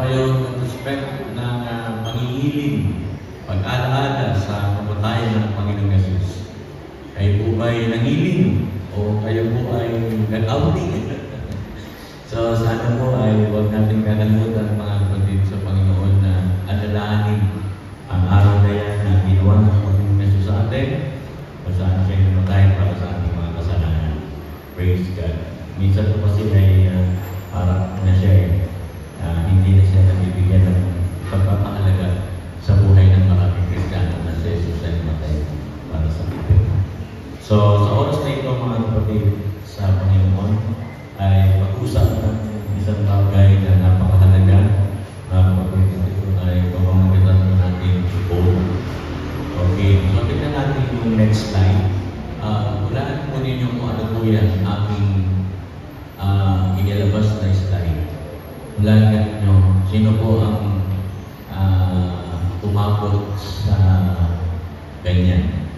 kayo mag-respect ng pangihiling, pag-alaala sa kamatayan ng Panginoong Yesus? Kayo po ba'y nangiling o kayo po ay nag-outing? So sana po ay huwag natin kakalimutan mga kapatid sa Panginoon na alalahanin ang araw na yan na ginawa ng Panginoong Yesus sa atin kung saan siya namatay para sa ating mga kasalanan. Praise God. Minsan po kasi ay parang na siya hindi na siya nabibigyan ng pagpapahalaga sa buhay ng maraming Kristiyano na si Jesus ay namatay para sa atin. So sa oras na ito mga kapatid sa Panginoon ay pag-usap ng isang bagay na napakahalaga na kapatid ito ay pamamagitan ng ating goal. Okay, so tignan natin yung next slide. Hulaan po ninyo kung ano po yan aking inilabas na slide. Hulaan nyo sino po ang umabot sa ganyan.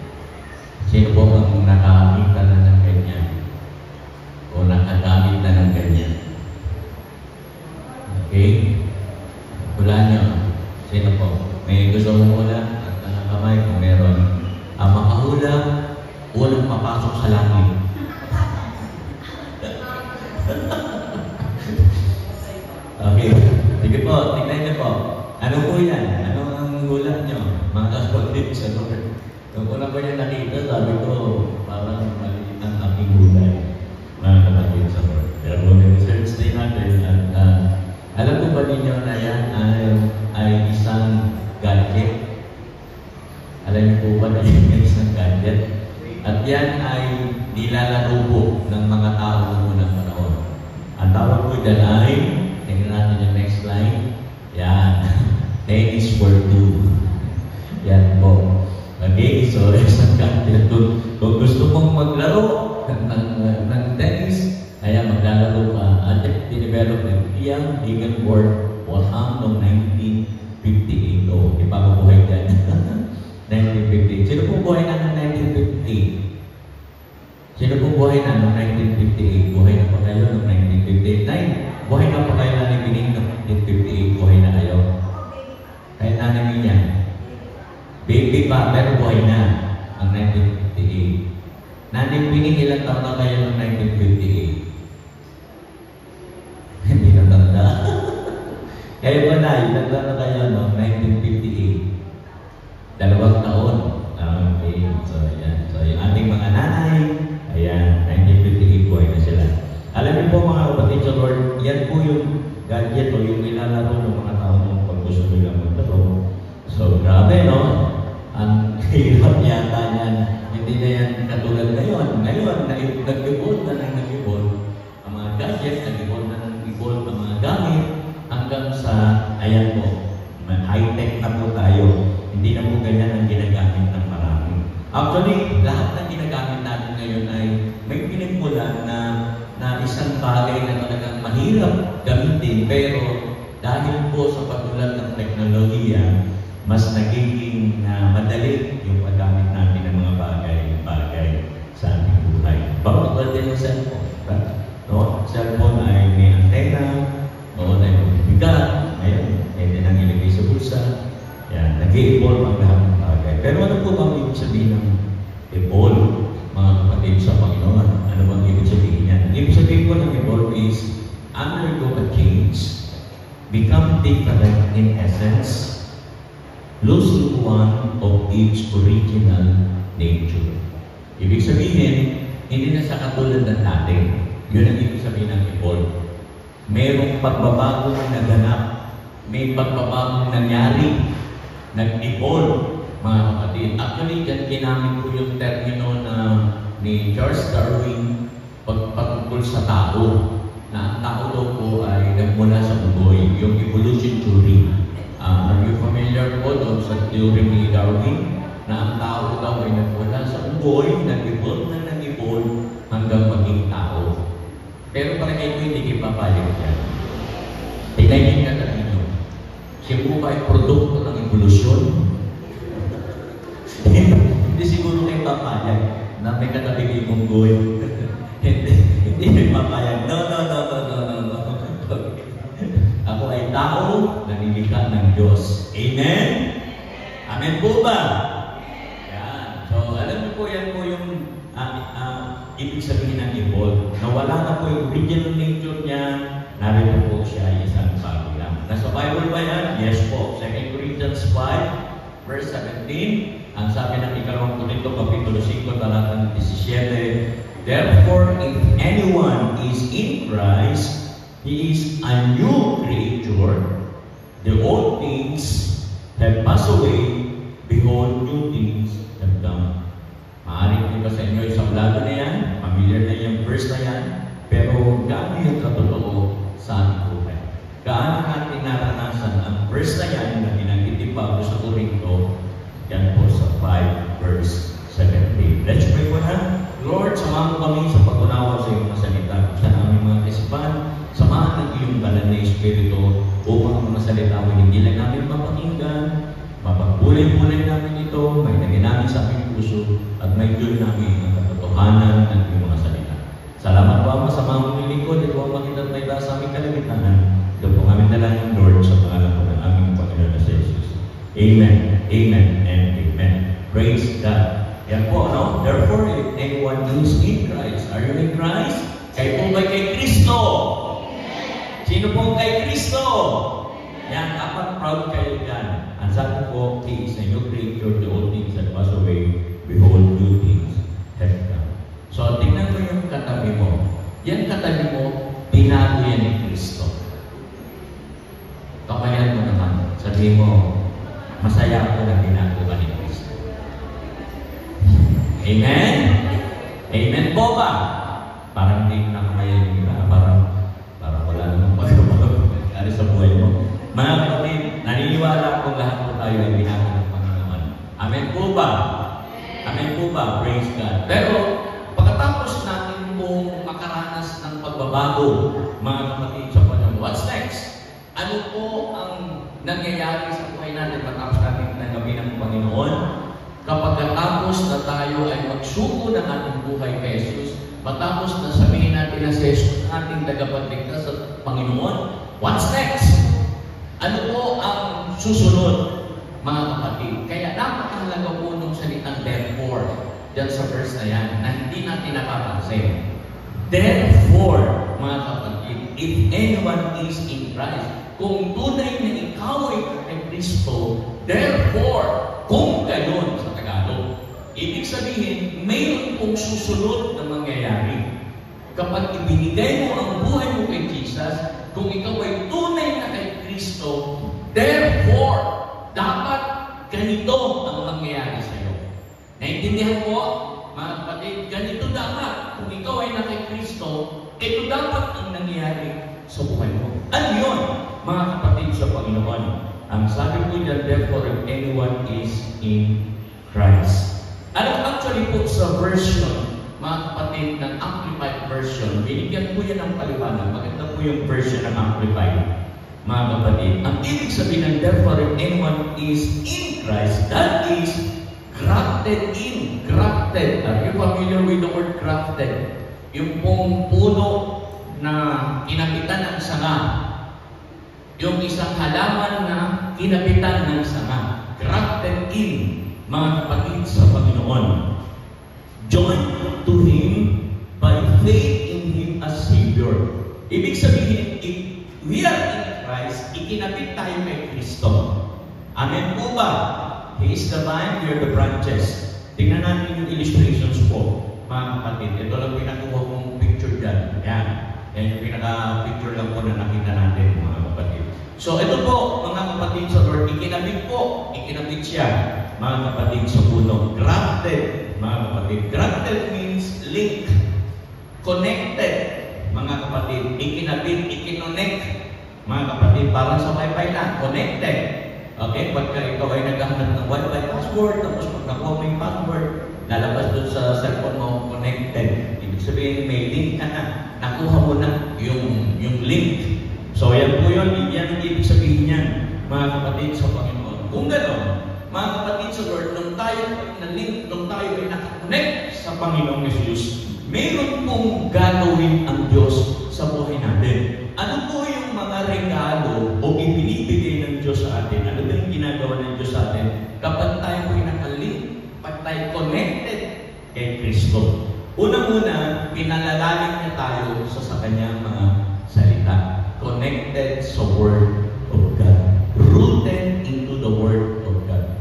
Sino po ang nakakita na ng ganyan o nakagamit na ng ganyan. Okay? Hulaan nyo sino po. May gusto mong hula at kamay kung meron. Makahula, unang papasok sa langit. Okay. Sige po, tignan niyo po. Ano po yan? Ano ang hula niyo? Mga kapatid sa Lord. Kung una ko yan nakita, sabi ko, parang maliit ang aking hulay. Mga kapatid sa Lord. Pero research din natin at alam po ba ninyo na yan ay isang gadget? Alam niyo po ba na yan ay isang gadget? At yan ay nilalaro po ng mga tao ng unang panahon. Ang tawag po dyan ay, tingnan natin yung next slide. Yan. Tennis for two. Yan po. Okay, so isang gadget. Kung gusto mong maglaro ng tennis, kaya maglalaro ka. At dinevelop ng iyang Egan Board Waltham noong 1958. O, di pa mabuhay dyan. 1958. Sino po buhay na ng 1958? Sino po buhay na ng 1958? Buhay na pa kayo ng 1958? Buhay na pa kayo na ni Bining ng 1958? Buhay na kayo? Kahit namin niya. Baby pa, pero buhay na ang 1958. Naning Bining, ilang taon na kayo ng 1958? Hindi na tanda. Kayo ba na, ilang taon na kayo ng 1958? 2 taon. Okay. So, yan. So, yung ating mga nanay, ayan, 1958 buhay na sila. Alam niyo po mga kapatid sa Lord, yan po yung gadget o yung nilalaro ng mga tao ng pag gusto nilang maglaro. So, grabe, no? Ang hirap yata yan. Hindi na yan katulad ngayon. Ngayon, nag-evolve na ng nag-evolve. Ang mga gadget, nag-evolve na ng evolve ang mga gamit hanggang sa, ayan po, high-tech na po tayo. Hindi na po ganyan ang ginagamit ng marami. Actually, lahat ng ginagamit natin ngayon ay may pinagmulan na isang bagay na talagang mahirap gamitin. Pero dahil po sa pagulad ng teknolohiya, mas nagiging madali yung paggamit natin ng mga bagay-bagay sa ating buhay. Bawat din ng cellphone. No? Cellphone ay may antena, noon ay bigat, ngayon, pwede nang ilagay sa bulsa. Yan, nag-evolve ang lahat ng bagay. Pero ano po bang ibig sabihin ng evolve, mga kapatid sa Panginoon? Ano bang ibig sabihin yan? Ibig sabihin po ng evolve is undergo a change, become different in essence, lose one of its original nature. Ibig sabihin, hindi na sa katulad ng dati. Yun ang ibig sabihin ng evolve. Mayroong pagbabagong naganap, may pagbabagong nangyari, nag-evolve, mga kapatid. Actually, ginamit ko yung termino ni Charles Darwin pagtungkol sa tao. Na ang tao daw po ay nagmula sa unggoy, yung evolution theory. Are you familiar po doon sa theory ni Darwin? Na ang tao daw ay nagmula sa unggoy, nag-evolve na nag-evolve hanggang maging tao. Pero para kayo hindi kayo papayag yan. Tignan ka na ninyo. Siya po ba ay produkto ng evolusyon? Hindi siguro kayo papayag na may katabing unggoy. Hindi kayo papayag. No. Ako ay tao na nilikha ng Diyos. Amen? Amen po ba? Yan. So, alam niyo po, yan po yung ibig sabihin ng evolve. Nawala na po yung original nature niya, narito po siya isang bago lang. Nasa Bible ba yan? Yes po. 2 Corinthians 5, verse 17. Ang sabi ng ikalawang Korinto, kapitulo 5, talatang 17, therefore, if anyone is in Christ, he is a new creature. The old things have passed away, behold, new things have come. Maaaring iba sa inyo yung sablado na yan, familiar na yung verse na yan, pero gaano yung katotoo sa ating buhay? Gaano natin naranasan ang verse na yan na binanggit ni Pablo sa Korinto, yan po sa 5 verse 17. Let's pray po na. Lord, samahan mo kami sa pag-unawa sa iyong mga salita. Sa aming mga kaisipan, samahan ng iyong banal na Espiritu upang ang mga salita mo hindi lang namin mapakinggan, mapagbulay-bulay namin ito, may naging namin sa aming puso, at may yun namin ang katotohanan ng iyong mga salita. Salamat po, Ama, sa mga mong lingkod, ito ang makita tayo sa aming kalagitanan. Ito po aming dalangin, Lord, sa pangalan po ng aming Panginoon na si Jesus. Amen, amen, and amen. Praise God. Yan po, no? Therefore, if anyone is in Christ, are you in Christ? Kayo po ba kay Kristo? Sino po kay Kristo? Yan, dapat proud kayo yan. Ang sabi po, He is a new creature, the old things that pass away, behold, new things have come. So, tingnan mo yung katabi mo. Yan katabi mo, binago yan ni Kristo. Kamayan mo naman. Sabihin mo, masaya ako na binago ka ni Kristo. Amen? Amen po ba? Parang hindi ko nakamayan yung iba. Parang wala namang pagkakari sa buhay mo. Mga kapatid, naniniwala ko lahat po tayo ay binago ng Panginoon. Amen po ba? Amen po ba? Praise God. Pero, pagkatapos natin pong makaranas ng pagbabago, mga kapatid sa Panginoon, what's next? Ano po ang nangyayari sa buhay natin matapos natin tinanggapin ng Panginoon? Kapag katapos na tayo ay magsuko ng ating buhay kay Jesus, matapos na sabihin natin na si Jesus ating tagapagligtas sa Panginoon, what's next? Ano po ang susunod, mga kapatid? Kaya napakahalaga po nung salitang therefore, dyan sa verse na yan, na hindi natin napapansin. Therefore, mga kapatid, if anyone is in Christ, kung tunay na ikaw ay kay Kristo, therefore, kung gayon sa Tagalog, ibig sabihin, mayroon pong susunod na mangyayari. Kapag ibinigay mo ang buhay mo kay Jesus, kung ikaw ay tunay na kay Kristo, therefore, dapat ganito ang mangyayari sa iyo. Naintindihan po, mga kapatid, ganito dapat. Kung ikaw ay na kay Kristo, ito dapat ang nangyayari sa buhay mo. Ano yun, mga kapatid sa Panginoon? Ang sabi ko dyan, therefore, if anyone is in Christ. Actually po sa version, mga kapatid, ng Amplified version, binigyan ko yan ng paliwanag. Maganda po yung version ng Amplified, mga kapatid. Ang ibig sabihin ng therefore, if anyone is in Christ, that is grafted in. Grafted. Are you familiar with the word grafted? Yung pong puno na kinapitan ng sanga. Yung isang halaman na kinapitan ng sanga. Grafted in, mga kapatid sa Panginoon. Joined to Him by faith in Him as Savior. Ibig sabihin, if we are in Christ, ikinapit tayo kay Kristo. Amen po ba? He is the vine, we are the branches. Tingnan natin yung illustrations po, mga kapatid. Ito lang pinakuha kong picture dyan. Yan. Yan yung pinaka-picture lang po na nakita natin, mga kapatid. So, ito po, mga kapatid sa Lord, ikinabit po. Ikinabit siya, mga kapatid sa puno. Grafted, mga kapatid. Grafted means link. Connected, mga kapatid. Ikinabit, ikinonect. Mga kapatid, parang sa Wi-Fi na. Connected. Okay? Pagka ikaw ay naghahanap ng Wi-Fi password, tapos pagkakuha mo yung password, lalabas doon sa cellphone mo, connected. Ibig sabihin, may link ka na. Nakuha mo na yung link. So, yan po yun. Yan ang ibig sabihin niyan, mga kapatid sa Panginoon. Kung gano'n, mga kapatid sa Lord, nung tayo ay na-link, nung tayo ay nakakonect sa Panginoong Jesus, mayroon pong gagawin ang Diyos sa buhay natin. Ano po yung mga regalo o Diyos sa atin. Ano ba yung ginagawa ng Diyos sa atin? Kapag tayo po'y nakalink, kapag tayo connected kay Kristo. Unang-una, pinalalalim niya tayo sa kanyang mga salita. Connected sa Word of God. Rooted into the Word of God.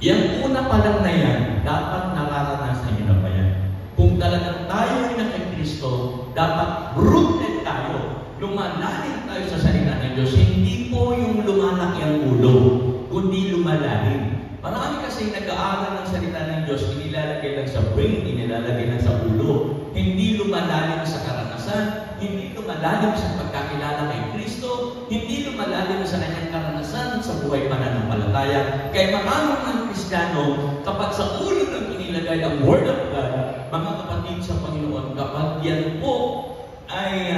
Yang una pa lang na yan, dapat nararanasan niyo na pa yan. Kung talagang tayo ay na kay Kristo, dapat rooted tayo. Lumalalim tayo sa salita ng Diyos. Hindi po yung lumalaki ang ulo, kundi lumalalim. Marami kasi nag-aaral ng salita ng Diyos, inilalagay lang sa brain, inilalagay lang sa ulo. Hindi lumalalim sa karanasan, hindi lumalalim sa pagkakilala kay Kristo, hindi lumalalim sa kanyang karanasan sa buhay pananampalataya. Kaya maraming mga Kristiyano, kapag sa ulo ng inilagay ang Word of God, mga kapatid sa Panginoon, kapag yan po ay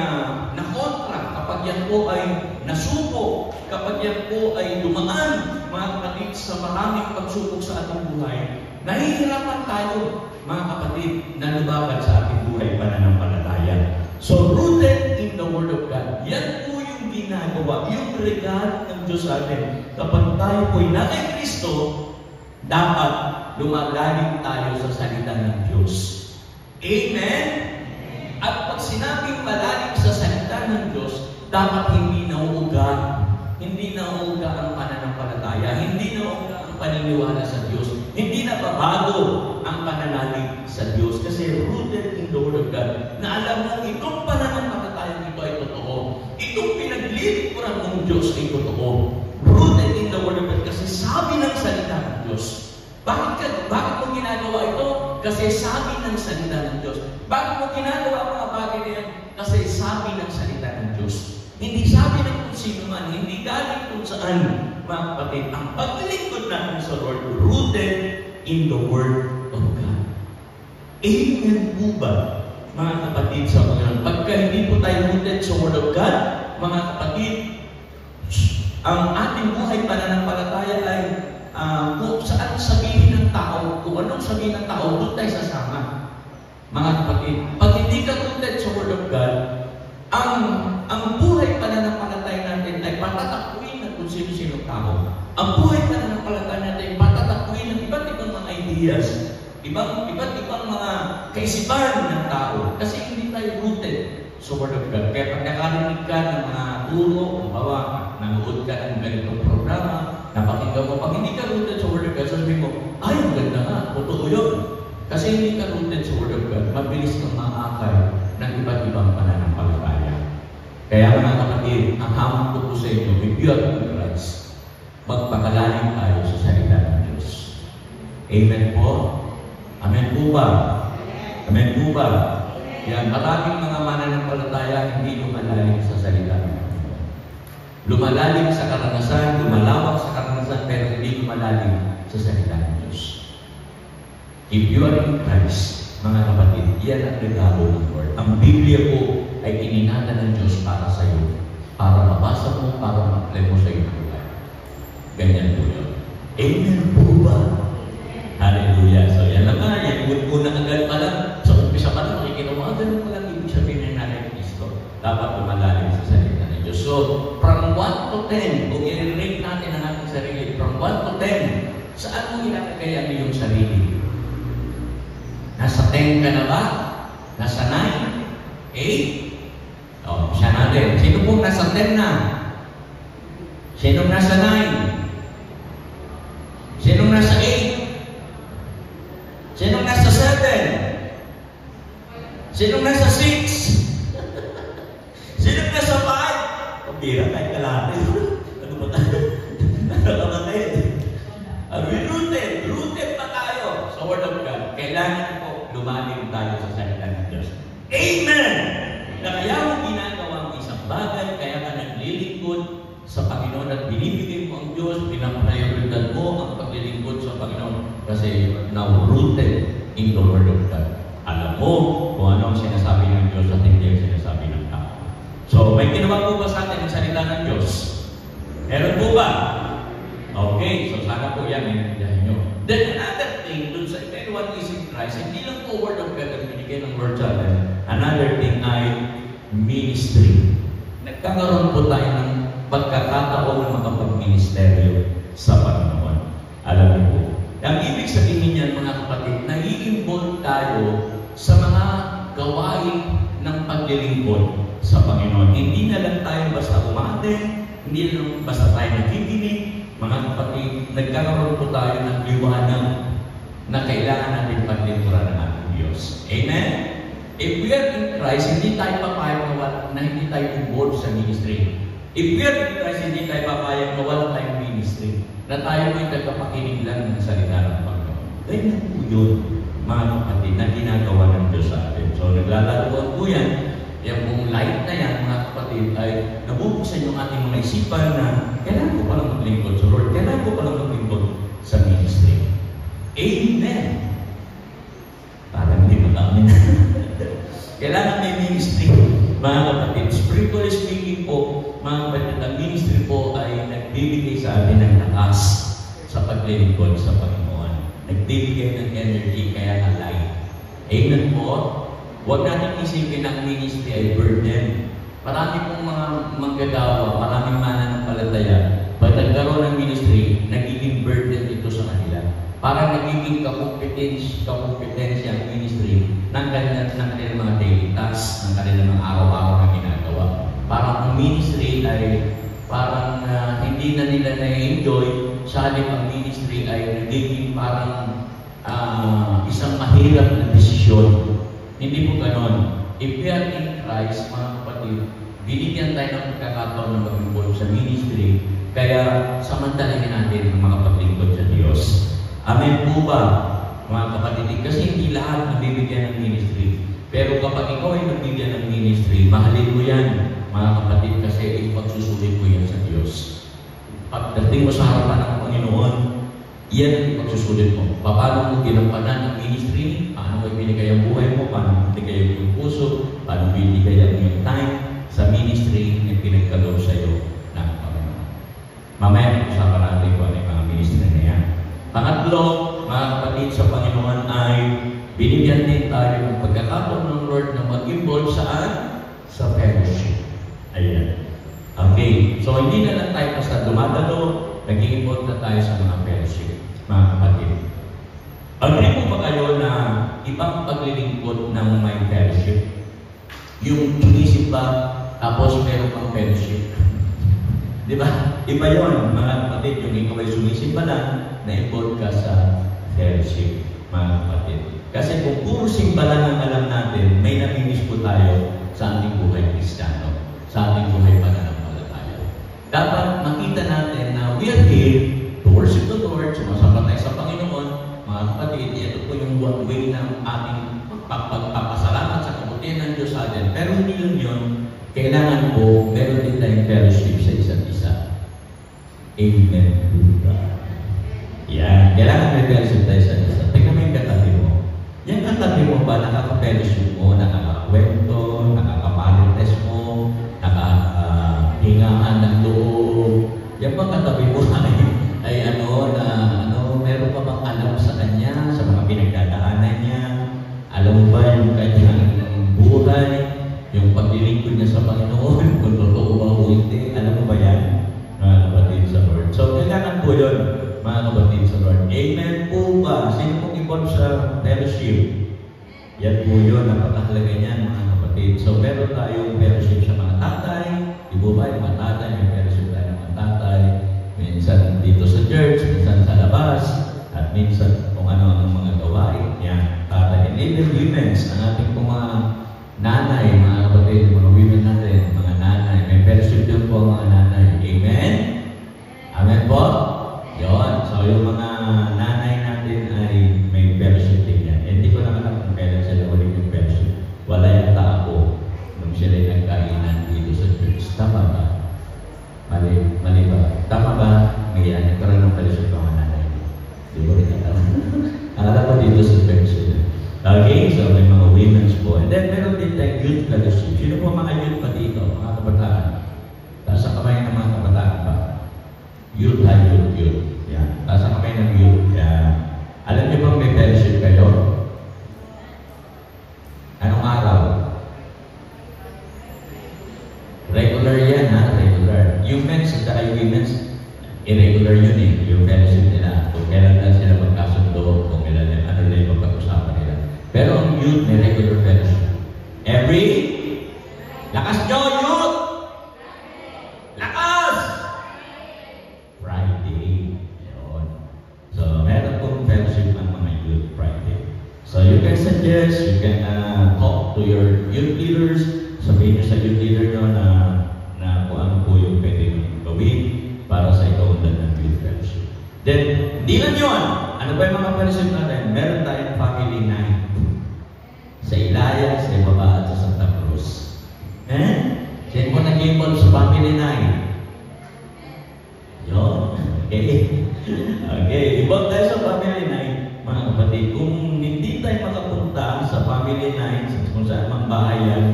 nakontra, kapag yan po ay nasuko, kapag yan po ay dumaan, mga kapatid, sa maraming pagsubok sa ating buhay, nahihirapan tayo, mga kapatid, na lumaban sa ating buhay pananampalataya. So, rooted in the Word of God, yan po yung ginagawa, yung regalo ng Diyos sa atin. Kapag tayo po'y na kay Kristo, dapat lumalalim tayo sa salita ng Diyos. Amen? At pag sinabing malalim sa salita ng Diyos, dapat hindi nauuga. Hindi nauuga ang pananampalataya. Hindi nauuga ang paniniwala sa Diyos. Hindi nababago ang pananalig sa Diyos. Kasi rooted in the Word of God, na alam mo, itong pananampalataya nito ay totoo. Itong pinaglilingkuran ng Diyos ay totoo. Rooted in the Word of God, kasi sabi ng salita ng Diyos. Bakit mo ginagawa ito? Kasi sabi ng salita ng Diyos. Bakit mo ginagawa ang mga bagay na yan? Kasi sabi ng salita ng Diyos. Hindi sabi ng kung sino man, hindi galing kung saan, mga kapatid, ang paglilingkod natin sa Lord, rooted in the Word of God. Amen po ba, mga kapatid sa Panginoon? Pagka hindi po tayo rooted sa Word of God, mga kapatid, ang ating buhay pananampalataya ay kung saan sabihin ng tao, kung anong sabihin ng tao, doon tayo sasama. Mga kapatid, pag hindi ka rooted sa Word of God, ang buhay pananampalataya natin ay patatakuin ng kung sino-sino tao. Ang buhay pananampalataya natin ay patatakuin ng iba't ibang mga ideas, iba't ibang mga kaisipan ng tao. Kasi hindi tayo rooted sa Word of God. Kaya pag nakarinig ka ng mga turo, bawa, nanood ka ng ganitong programa, napakinggan mo, pag hindi ka rooted sa Word of God, sabihin mo, ay, ang ganda nga, totoo yun. Kasi hindi ka rooted sa Word of God, mabilis kang maakay ng iba't ibang pananampalataya. Kaya mga kapatid, ang hamon ko po sa inyo, if you are in Christ, magpakalalim tayo sa salita ng Diyos. Amen po? Amen po ba? Amen po ba? Yan, maraming mga mananampalataya hindi lumalalim sa salita ng Diyos. Lumalalim sa karanasan, lumalawak sa karanasan, pero hindi lumalalim sa salita ng Diyos. If you are in Christ, mga kapatid, yan ang regalo ng Lord. Ang Biblia po ay ininada ng Diyos para sa iyo. Para mabasa mo, para ma-apply mo sa iyong buhay. Ganyan po yun. Amen po ba? Hallelujah. So yan lang nga, yan po na agad pa lang. Sa umpisa pa lang, makikita mo, ganun pa lang ibig sabihin ng nanay Kristo. Dapat lumalalim sa salita ng Diyos. So, from 1 to 10, kung i-rate natin ang ating sarili, from 1 to 10, saan mo ilagay ang iyong sarili? Nasa 10 ka na ba? Nasa 9? 8? O, siya natin. Sino pong nasa 10 na? Sinong nasa 9? Sinong nasa 8? Sinong nasa 7? Sinong nasa 6? Sinong nasa 5? Pabira kahit kalahati. Ano ba tayo? Nakakamatid. Rooted pa tayo sa Word of God. Kailangan po lumalim tayo sa salita ng Diyos. Amen! Na kaya mo ginagawa ang isang bagay, kaya ka naglilingkod sa Panginoon at binibigay mo ang Diyos, pinaprioridad mo ang paglilingkod sa Panginoon kasi now rooted in the Word of God. Alam mo kung ano ang sinasabi ng Diyos at hindi ang sinasabi ng tao. So, may ginawa po ba sa atin ang salita ng Diyos? Meron po ba? Okay, so sana po yan maintindihan nyo. Then another thing, dun sa if anyone is in Christ, hindi lang po Word of God ang binigay ng Word sa atin. Another thing ay ministry. Nagkakaroon po tayo ng pagkakataon na makapag-ministry. ministeryo sa Panginoon. Alam niyo po, ang ibig sabihin niyan mga kapatid, nai-involve tayo sa mga gawain ng paglilingkod sa Panginoon. Hindi na lang tayo basta umaten, hindi na lang basta tayo nakikinig. Mga kapatid, nagkakaroon po tayo ng liwanag na kailangan natin paglingkuran ng ating Diyos. Amen? If we are in Christ, hindi tayo papayag na hindi tayo involved sa ministry. If we are in Christ, hindi tayo papayag na wala tayong ministry. Na tayo ay nagkapakinig lang ng salita ng Panginoon. Ganyan po yun, mga kapatid, na ginagawa ng Diyos sa atin. So, naglalaruan po yan. Yung pong light na yan, mga kapatid, ay nabubuksan yung ating mga isipan na kailangan ko palang maglingkod sa Lord. Kailangan ko palang maglingkod sa ministry. Amen! Parang hindi matamin. Kailangan may ministry, mga kapatid. Spiritually speaking po, mga kapatid, ang ministry po ay nagbibigay sa atin ng lakas sa paglilingkod sa Panginoon. Nagbibigay ng energy, kaya na light. Amen po? Huwag natin isipin ang ministry ay burden. Marami pong mga manggagawa, maraming mananampalataya. Pag nagkaroon ng ministry, nagiging burden ito sa kanila. Parang nagiging kakompetensya ang ministry ng kanilang mga daily tasks, ng kanilang mga araw-araw na ginagawa. Parang ang ministry ay parang hindi na nila na-enjoy, sa halip ang ministry ay nagiging parang isang mahirap na desisyon. Hindi po ganon. If we are in Christ, mga kapatid, binigyan tayo ng pagkakataon ng mag-involve sa ministry, kaya samantalahin natin ang mga paglingkod sa Diyos. Amen po ba, mga kapatid? Kasi hindi lahat nabibigyan ng ministry. Pero kapag ikaw ay nabibigyan ng ministry, mahalin mo yan, mga kapatid, kasi ipagsusulit mo yan sa Diyos. Pagdating mo sa harapan ng Panginoon, yan ang ipagsusulit mo. Paano mo ginampanan ang ministry? Paano mo ibinigay ang buhay mo? Paano mo ibinigay ang iyong puso? Paano mo ibinigay ang iyong time sa ministry na pinagkaloob sa iyo ng Panginoon? Mamaya, usapan natin kung ano yung mga ministry na yan. Pangatlo, mga kapatid sa Panginoon ay binigyan din tayo ng pagkakataon ng Lord na mag-involve saan? Sa fellowship. Ayan. Okay. So, hindi na lang tayo basta dumadalo, nag-i-involve na tayo sa mga fellowship, mga kapatid. Agree po ba kayo na ibang paglilingkod ng may fellowship? Yung inisip ba, tapos meron pang fellowship? Di ba? Iba yun, mga kapatid, yung ikaw ay sumisip pa lang, na-involve ka sa fellowship, mga kapatid. Kasi kung puro simba lang ang alam natin, may namimiss po tayo sa ating buhay Kristiyano, sa ating buhay pananampalataya. Dapat makita natin na we are here to worship the Lord, sumasamba tayo sa Panginoon, mga kapatid, ito po yung one way ng ating pagpapasalamat sa kabutihan ng Diyos sa atin. Pero hindi lang yun, kailangan po, meron din tayong fellowship sa isa't isa. Amen. Yan. Kailangan may fellowship tayo sa isa. Tingnan mo yung katabi mo. Yung katabi mo ba, nakaka-fellowship mo, nakakakwento, nakakapalites mo, nakahingaan ng loob. Yung bang katabi mo ay meron pa bang alam sa kanya, sa mga pinagdadaanan niya? Alam mo ba yung kanyang buhay, yung paglilingkod niya sa Panginoon, kung totoo ba o hindi? Alam mo ba yan, mga kapatid sa Lord? So, kailangan po yun, mga kapatid sa Lord. Amen po ba? Sino pong involved sa fellowship? Yan po yun, napakahalaga niyan, mga kapatid. So, meron tayong fellowship sa mga tatay. Di ba yung mga tatay? May fellowship tayo ng mga tatay. Minsan dito sa church, minsan sa labas, at minsan kung ano ang mga gawain. Yan, tatay. And even women's, ang ating pong mga nanay, mga kapatid, mga women natin, mga nanay. May fellowship din po ang mga nanay. Amen? Amen po? Yun. So, yung mga nanay natin ay may fellowship din yan. Hindi ko naman kung kailan sila ulit yung fellowship. Wala yung tao nung sila nagkainan dito sa church. Tama ba? Mali ba? Tama ba? Ngayon, nagkaroon ng fellowship ng mga nanay. Di ba rin ito? Akala ko dito sa church sila. Okay, so may mga women's po. And then, meron din tayong youth fellowship. Sino po mga youth pa dito? Mga kabataan. Taas ang kamay ng mga kabataan ba? Youth. Yan. Taas ang kamay ng youth. Yan. Alam niyo bang may fellowship kayo? Anong araw? Regular yan, ha? Regular. Yung men's at women's, irregular yun eh, yung fellowship nila. Kung kailan lang sila magkasundo, kung kailan ano lang yung pag-usapan nila. Pero ang youth may regular fellowship. Every lakas nyo, youth! Lakas! Friday. Yun. So, meron pong fellowship ang mga youth Friday. So, you can suggest, you can talk to your youth leaders. Sabihin nyo sa youth leader nyo na kung ano po yung pwede gawin para sa ikaundan ng youth fellowship. Then, hindi lang yun. Ano ba yung mga fellowship natin? Meron tayong family night. Sa Ilaya, sa Ibaba, at sa Santa Cruz. Saan po nag-involve sa family night? Yun. Okay. Okay. Involve tayo sa family night. Mga kapatid, kung hindi tayo makapunta sa family night, kung saan mang bahay yan,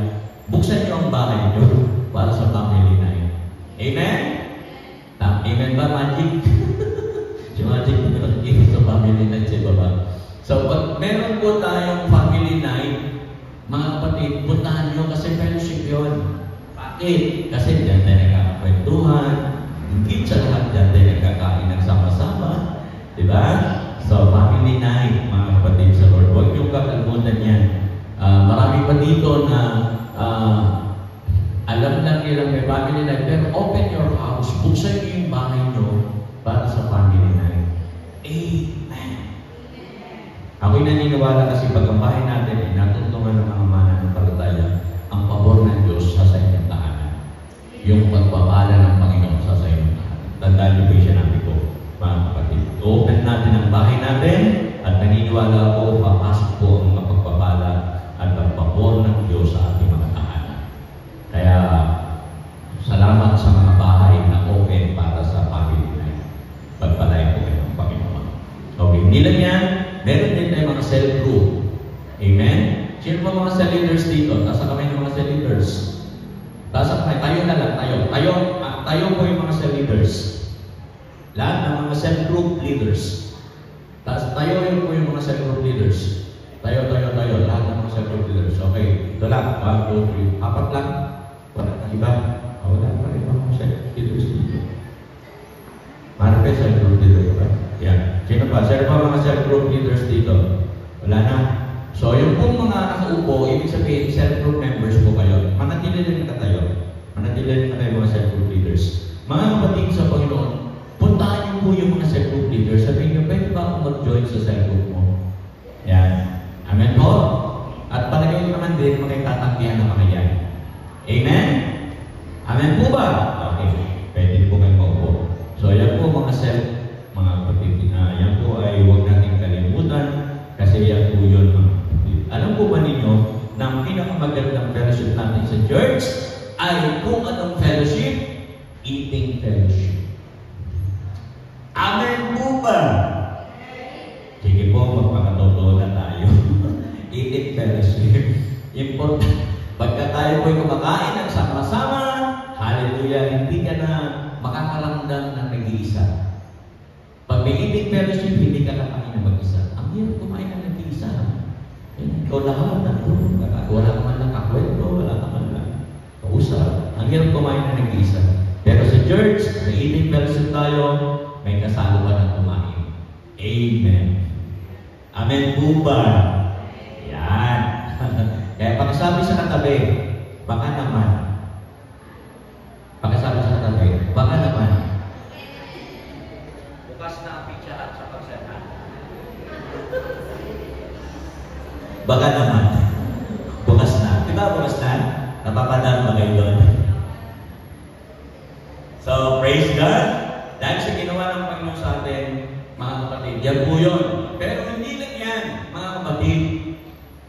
buksan niyo ang bahay niyo para sa family night. Amen? Amen ba, Magic? Si Magic, nakikita sa family night sa Ibaba. So, pag meron po tayong family night, mga kapatid, puntahan nyo kasi fellowship yun. Bakit? Kasi dyan tayo nagkakakwentuhan, higit sa lahat dyan tayo nagkakain ng sama-sama. Diba? So, family night, mga kapatid sa Lord. Huwag nyo kakalimutan yan. Marami pa dito na alam lang nilang may family night, pero open your house, buksan nyo yung bahay nyo para sa family night. Amen. Ako'y naniniwala kasi pag ang bahay natin natutulungan ng mga mananampalataya ang pabor ng Diyos sa inyong tahanan. Yung pagpapala ng Panginoon sa inyong tahanan. Tandaan niyo po yung sinabi ko, mga kapatid. Open natin ang bahay natin at naniniwala ko, papasok po ang mga pagpapala at ang pabor ng Diyos sa ating mga tahanan. Kaya, salamat sa mga bahay na open para sa family night. Pagpalain po kayo ng Panginoon. Okay, hindi lang yan. Meron din tayo mga cell group. Amen? Sino po mga cell leaders dito? Tasa kami ng mga cell leaders. Tasa kami. Tayo na lang. Tayo po yung mga cell leaders. Lahat ng mga cell group leaders. Tayo rin po yung mga cell group leaders. Tayo. Lahat ng mga cell group leaders. Okay. Ito lang. 1, 2, 3. 4 lang. Wala na iba. Wala pa rin mga cell leaders dito. Marami kayo cell group leaders ba? Yan. Sino pa? Sino pa mga cell group leaders dito? Wala na. So, yung pong mga nakaupo, ibig sabihin, cell group members po kayo. Manatili rin na tayo. Manatili rin na kayo mga cell group leaders. Mga kapatid sa Panginoon, puntahan niyo po yung mga cell group leaders. Sabihin niyo, pwede ba akong mag-join sa cell group mo? Yan. Amen po? At palagay niyo naman din, makikatanggihan na mga yan. Amen? Amen po ba? Okay. Pwede po kayo maupo. So, yan po mga cell mga kapatid, yan po ay huwag natin kalimutan kasi yan po yun mga kapatid. Alam po ba ninyo na ang pinakamagandang fellowship natin sa church ay kung anong fellowship? Eating fellowship. Amen po ba? Sige po, magpakatotoo na tayo. Eating fellowship. Important. Pagka tayo po'y kumakain ng sama-sama, hallelujah, hindi ka na makakaramdam ng nag-iisa. Pag may eating fellowship, hindi ka kakain na mag-isa. Ang hirap kumain na nag-iisa. Ikaw lahat, wala naman lang kakwento, wala naman lang kausap. Ang hirap kumain na nag-iisa. Pero sa church, may eating fellowship tayo, may kasalo ka ng kumain. Amen. Amen po ba? Yan. Kaya pagkasabi sa katabi, baka naman. Pagkasabi sa katabi, baka naman. Baka naman. Bukas na. Diba bukas na? Napapadaan ba kayo doon? So, praise God. Dahil sa ginawa ng Panginoon sa atin, mga kapatid, yan po yun. Pero hindi lang yan, mga kapatid.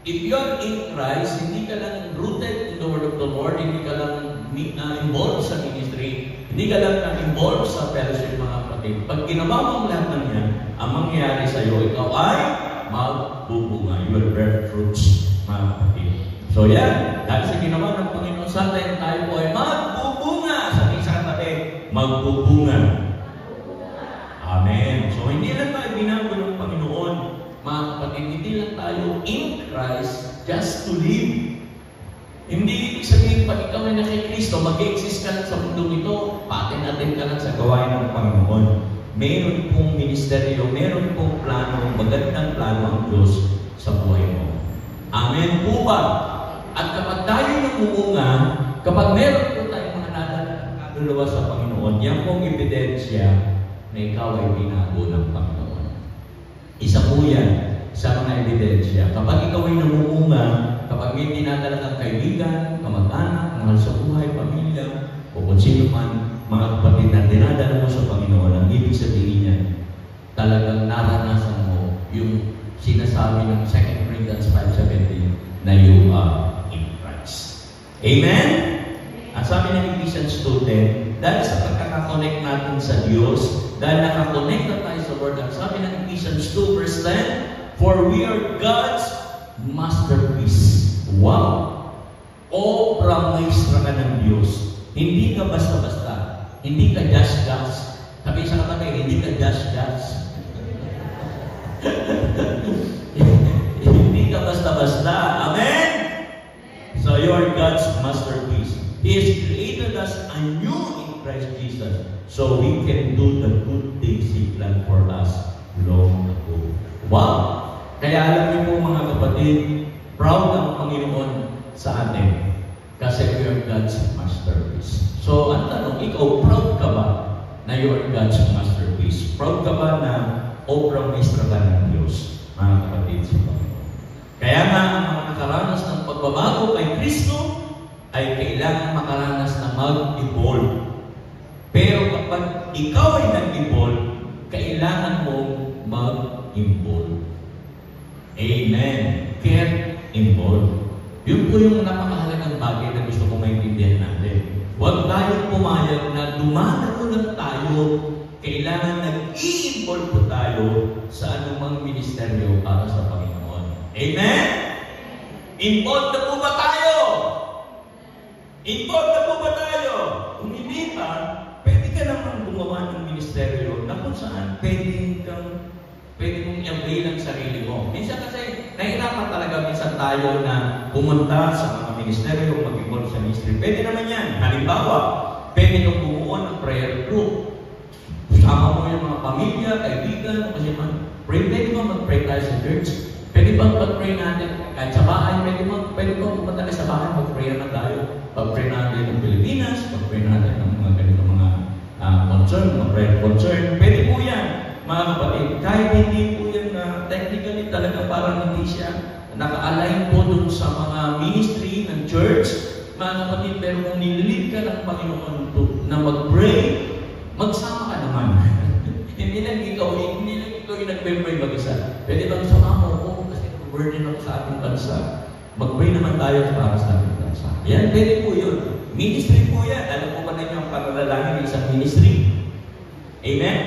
If you're in Christ, hindi ka lang rooted in the Word of the Lord, hindi ka lang involved sa ministry, hindi ka lang involved sa fellowship, mga kapatid. Pag ginawa mo ang lahat ng yan, ang mangyayari sa iyo, ikaw ay magbubunga. You will bear fruits, mga kapatid. So yan, dahil sa ginawa ng Panginoon sa atin, tayo po ay magbubunga. Sa isang katabi, magbubunga. Amen. So hindi lang tayo binago ng Panginoon, mga kapatid, hindi lang tayo in Christ just to live. Hindi ibig sabihin, pag ikaw ay nakikristo, mag-exist ka lang sa mundong ito, patin natin ka lang sa gawain ng Panginoon. meron pong ministeryo, meron pong plano, magandang plano ang Diyos sa buhay mo. Amen po ba? At kapag tayo namumunga, kapag meron po tayong mga kaluluwa sa Panginoon, yan pong ebidensya na ikaw ay binago ng Panginoon. Isa po yan sa mga ebidensya. Kapag ikaw ay namumunga, kapag may dinadala kang kaibigan, kamag-anak, mahal sa buhay, pamilya, o kung sino man, mga kapatid na dinadala mo sa Panginoon, ang ibig sabihin niya, talagang naranasan mo yung sinasabi ng 2 Corinthians 5:17 na you are in Christ. Amen? At sabi ng Ephesians 2:10, dahil sa pagkakakonect natin sa Diyos, dahil nakakonect na tayo sa Lord, at sabi ng Ephesians 2:10, for we are God's masterpiece. Wow! Obra maestra ka ng Diyos. Hindi ka basta-basta. Hindi ka just-just. Sabi sa kapatid, hindi ka just-just. Hindi ka basta-basta. Amen? So you are God's masterpiece. He has created us anew in Christ Jesus so we can do the good things He planned for us long ago. Wow! Kaya alam niyo po mga kapatid, proud ang Panginoon sa atin kasi we are God's masterpiece. So, ang tanong, ikaw, proud ka ba na you are God's masterpiece? Proud ka ba na obrang maestra ka ng Diyos, mga kapatid sa Panginoon? Kaya nga, ang mga nakaranas ng pagbabago kay Kristo ay kailangan makaranas na mag-evolve. Pero kapag ikaw ay nag-evolve, kailangan mong mag-involve. Amen. Get involved. Yun po yung napakahalagang bagay na gusto kong maintindihan natin. Huwag tayong pumayag na dumanago lang tayo. Kailangan nag-i-involve po tayo sa anumang ministeryo para sa Panginoon. Amen? Involved na po ba tayo? Involved na po ba tayo? Kung hindi pa, pwede ka naman gumawa ng ministeryo na kung saan pwede mong i-avail ang sarili mo. Minsan kasi, nahirapan talaga minsan tayo na pumunta sa mga ministeryo, mag-involve sa ministry. Pwede naman yan. Halimbawa, pwede kang bumuo ng prayer group. Sama mo yung mga pamilya, kaibigan, kasi pwede ba mag-pray tayo sa church? Pwede ba mag-pray natin kahit sa bahay? Pwede ba pumunta tayo sa bahay, mag-pray na tayo? Mag-pray natin ng Pilipinas, mag-pray natin ng mga ganito mga concern, mga prayer concern. Pwede po yan. Mga kapatid, kahit hindi po yan technically talaga parang hindi siya naka-align po dun sa mga ministry ng church, mga kapatid, pero kung nililid ka ng Panginoon na mag-pray, magsama ka naman. Hindi lang ikaw yung nag-pray mag-isa. Pwede bang sama mo? Kasi burden ako sa ating bansa. Mag-pray naman tayo para sa ating bansa. Yan, pwede po yun. Ministry po yan. Alam po ba ninyo ang panalalangin ng isang ministry? Amen?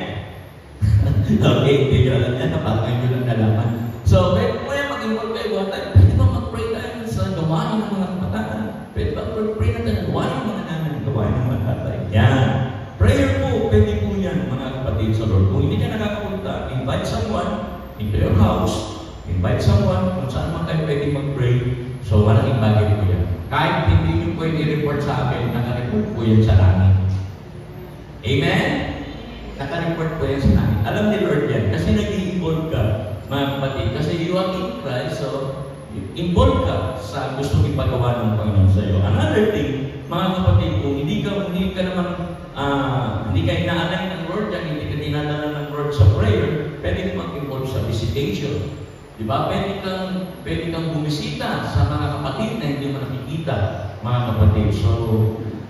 Okay, hindi nyo alam yan. Napakay nyo lang nalaman. So, pwede po yan mag-involve kayo tayo. Pwede ba mag-pray tayo sa gawain ng mga kabataan? Pwede ba mag-pray natin ang gawain ng mga namin, gawain ng mga tatay? Yan. Prayer po, pwede po yan, mga kapatid sa Lord. Kung hindi ka nakakapunta, invite someone into your house. Invite someone kung saan man kayo pwede mag-pray. So, malaking bagay po yan. Kahit hindi nyo pwede report sa akin, naka-report po yan sa langit. Amen? Naka-report po yan sa langit. Alam ni Lord yan, kasi nag-i-involve ka, mga kapatid. Kasi you are in Christ, so involved ka sa gusto ipagawa ng Panginoon sa iyo. Another thing, mga kapatid, kung hindi ka ina-align ng Lord yan, hindi ka dinadala ng Lord sa prayer, pwede ka mag-involve sa visitation. Diba? Pwede kang bumisita sa mga kapatid na hindi mo nakikita, mga kapatid. So,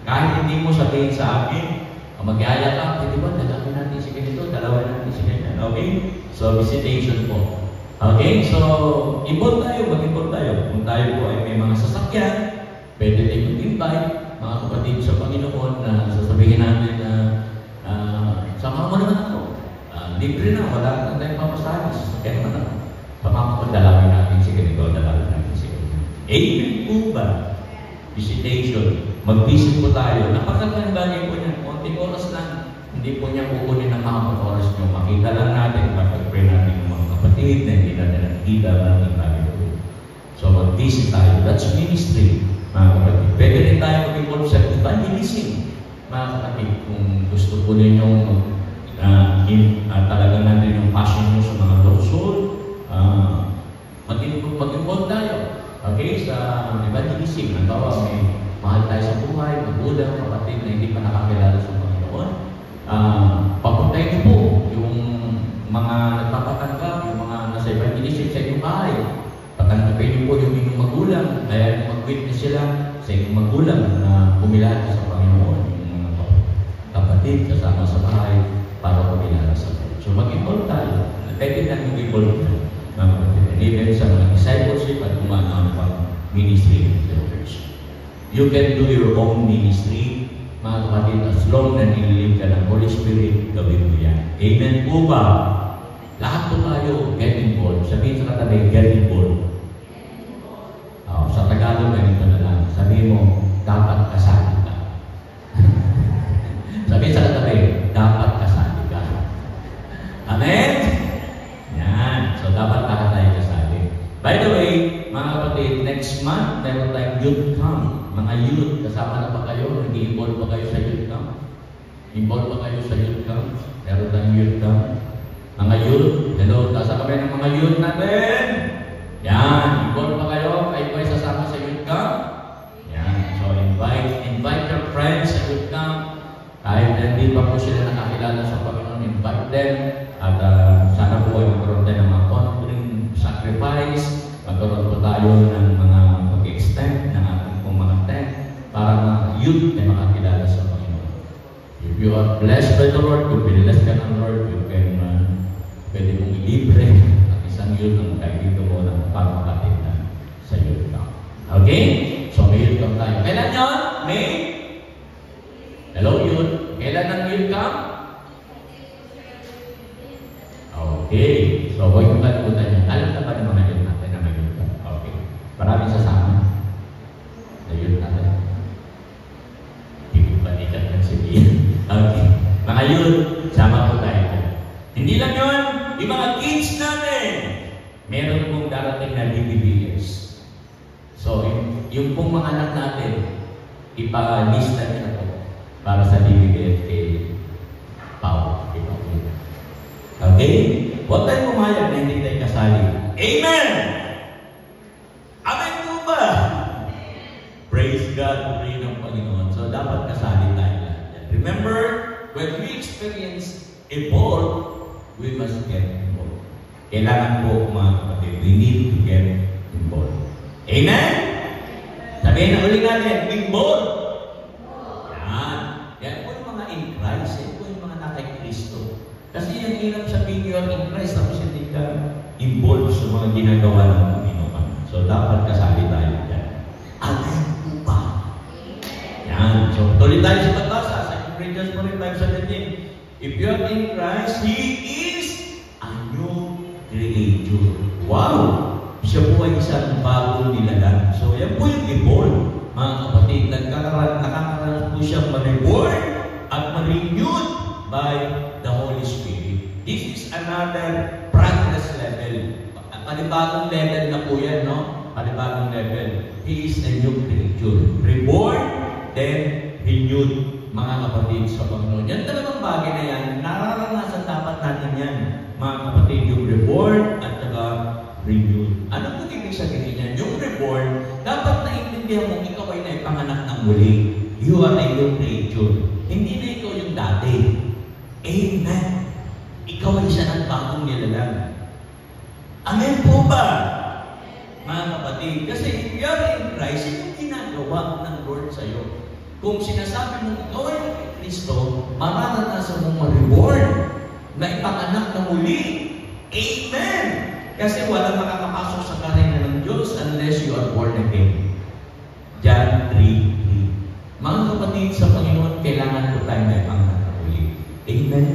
kahit hindi mo sabihin sa akin, mag-iaya ka, pwede ba? Dalawin natin si ganito, dalawin natin si ganyan. Okay? So, visitation po. Okay? So, involve tayo, mag-involve tayo. Kung tayo po ay may mga sasakyan, pwede tayo mag-invite, mga kapatid sa Panginoon na sasabihin natin na sama mo naman ako. Libre na, wala na tayong papasahan. Sasakyan naman ako. Sama mo, dalawin natin si ganito, dalawin natin si ganito. Amen po ba? Visitation. Mag-visit po tayo. Napakagandang bagay po niya. Konting oras lang. Hindi po niya kukunin ng mga oras niyo. Makita lang natin, pag-pray natin ng mga kapatid na hindi natin nakikita, maraming bagay po. So, mag-visit tayo. That's ministry, mga kapatid. Pwede rin tayo mag-involve sa evangelism, mga kapatid. Kung gusto po ninyo talagang natin yung passion nyo sa mga lost soul, mag-involve tayo. Okay? Sa evangelism, nagbawa may mahal tayo sa buhay, magulang, kapatid na hindi pa nakakilala sa Panginoon. Papuntahin niyo po yung mga nagpapatanggap, yung mga nasa evangelism sa inyong bahay. Patanggapin niyo po yung inyong magulang, kaya mag-witness sila sa inyong magulang na pumilala sa Panginoon, yung mga kapatid kasama sa bahay para pumilala sa Panginoon. So mag-involve tayo. Pwede na mag-involve tayo. Even sa mga discipleship at kumana pang ministry of the church. You can do your own ministry, mga kapatid, as long na nililig ka ng Holy Spirit, gawin mo yan. Amen po ba? Lahat po tayo get involved. Sabihin sa katabi, get involved. Sa Tagalog, ganito na lang. Sabihin mo, dapat kasali ka. Sabihin sa katabi, dapat kasali ka. Amen? Yan. So, dapat lahat tayo kasali. By the way, mga kapatid, next month, meron tayong youth camp. Mga youth, kasama na ba kayo? Nag-i-involve ba kayo sa youth camp? Involve ba kayo sa youth camp? Meron tayong youth camp. Mga youth, hello, nasa kami ng mga youth natin. Yan, involve ba kayo? Kayo ba sasama sa youth camp? Yan, so invite your friends sa youth camp. Kahit hindi pa po sila nakakilala sa Panginoon, invite them. At sana po ay magkaroon tayo ng mga confidence, sacrifice, magkaroon po tayo ng mga mag-extend ng ating pong mga tent para mga youth ay makakilala sa Panginoon. If you are blessed by the Lord, kung piniless ka ng Lord, you can pwede mong ilibre at isang youth ang kaibigan mo ng para makatingnan sa youth camp. Okay? So may youth camp tayo. Kailan yun? May? Hello youth? Kailan ang youth camp? Okay. So, huwag yung kalimutan niya. Alam na ba ng mga yun natin na may yun ka? Okay. Maraming sasama. Na yun natin. Ibig-balikan ng sabihin. Okay. Mga yun, sama po tayo. Hindi lang yun, yung mga kids natin, meron pong darating na BBBS. So, yung pong mga anak natin, ipa-lista niya po para sa BBBS kay Pao. Okay? Huwag tayo pumayag na hindi tayo kasali. Amen! Amen po ba? Praise God, pray ng Panginoon. So, dapat kasali tayo. Remember, when we experience a ball, we must get involved. Kailangan po, mga kapatid, we need to get involved. Amen? Sabihin na ulit natin, involved. Yan. Yan po yung mga in Christ. Yan po yung mga nakay Kristo. Kasi yung hirap sabihin you are in Christ, tapos hindi ka involved sa mga ginagawa ng Panginoon. So, dapat kasali tayo dyan. Amen po ba? Yan. So, tuloy tayo sa pagbasa. Sa Corinthians 5:17. If you are in Christ, He is a new creature. Wow! Siya po ay isang bagong nilalang. So, yan po yung reborn. Mga kapatid, nakakaranas po siyang ma-reborn at ma-renewed by the Holy Spirit. This is another progress level. Panibagong level na po yan, no? Panibagong level. He is a new creature. Reborn, then renewed, mga kapatid sa Panginoon. Yan talagang bagay na yan. Nararanasan dapat natin yan, mga kapatid, yung reborn at saka renewed. Ano po ibig sabihin yan? Yung reborn, dapat naiintindihan mo ikaw ay naipanganak ng muli. You are a new creature. Hindi na ikaw yung dati. Amen. Ikaw ay isa ng bagong nilalang. Amen po ba? Mga kapatid, kasi if you are in Christ, ito yung ginagawa ng Lord sa'yo. Kung sinasabi mong ikaw ay ng Kristo, mararanasan mong ma-reborn na ipanganak na muli. Amen! Kasi walang makakapasok sa karena ng Diyos unless you are born again. John 3:3. Mga kapatid sa Panginoon, kailangan po tayo na ipanganak na muli. Amen?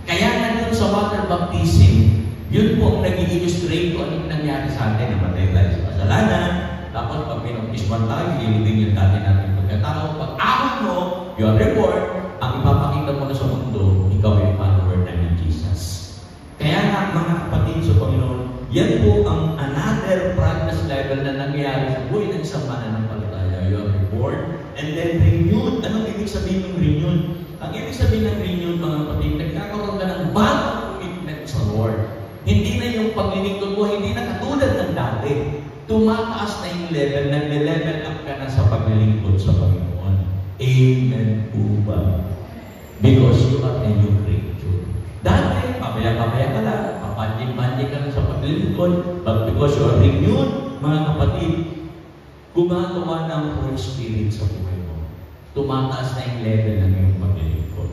Kaya nga doon sa water baptism, yun po ang nag-i-illustrate kung ano yung nangyari sa atin. Namatay tayo sa kasalanan. Tapos pag pinag-isman tayo, ililibing yung dati natin pagkatao. Pag ahon mo, you are reborn, ang ipapakita mo na sa mundo, ikaw ay follower na ni Jesus. Kaya nga, mga kapatid sa Panginoon, yan po ang another progress level na nangyayari sa buhay ng isang mananampalataya. You are reborn and then renewed. Anong ibig sabihin ng renewed? Ang ibig sabihin ng renewed, mga kapatid, nagkakaroon bagong commitment sa Lord. Hindi na yung paglilingkod mo, hindi na katulad ng dati. Tumataas na yung level, nag-level up ka na sa paglilingkod sa Panginoon. Amen po ba? Because you are a new creature. Dati, pamaya-pamaya ka lang, papandik-pandik ka lang sa paglilingkod, but because you are renewed, mga kapatid, gumagawa ng Holy Spirit sa buhay mo. Tumataas na yung level ng iyong paglilingkod.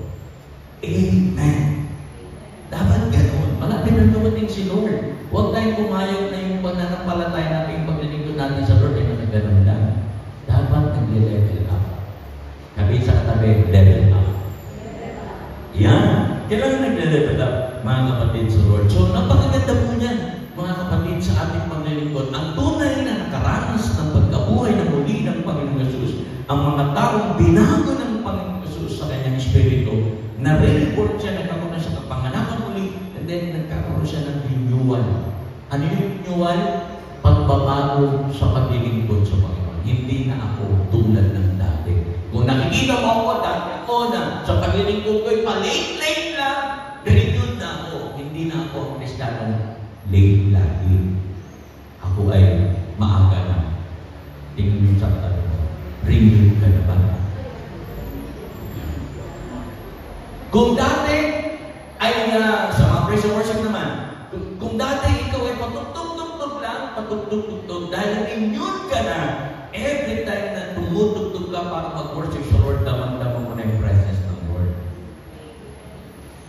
Amen. Dapat ganoon. Malapit na dumating si Lord. Huwag tayong pumayag na yung pananampalataya natin, yung paglilingkod natin sa Lord ay nagaganon lang. Dapat nag-level up. Sabihin sa katabi, level up. Yan. Kailangan nag-level up, mga kapatid sa Lord. So, napakaganda po niyan, mga kapatid, sa ating paglilingkod. Ang tunay na nakaranas ng pagkabuhay na muli ng Panginoong Yesus, ang mga taong binago ng Panginoong Yesus sa kanyang Espiritu, na-report siya, nagkaroon na siya ng panganakan muli, and then nagkaroon siya ng renewal. Ano yung renewal? Pagbabago sa paglilingkod sa Panginoon. Hindi na ako tulad ng dati. Kung nakikita mo ako, dati ako na sa paglilingkod ko'y pa-late lang, renewed na ako. Hindi na ako ang Kristiyano late lagi. Ako ay maaga na. Tingnan mo sa katabi mo. Renewed ka na ba? Kung dati ay sa mga praise and worship naman, kung dati ikaw ay patugtog-tugtog lang, patugtog-tugtog, dahil renewed ka na, every time na tumutugtog ka para mag-worship sa Lord, damang-damang mo na yung presence ng Lord.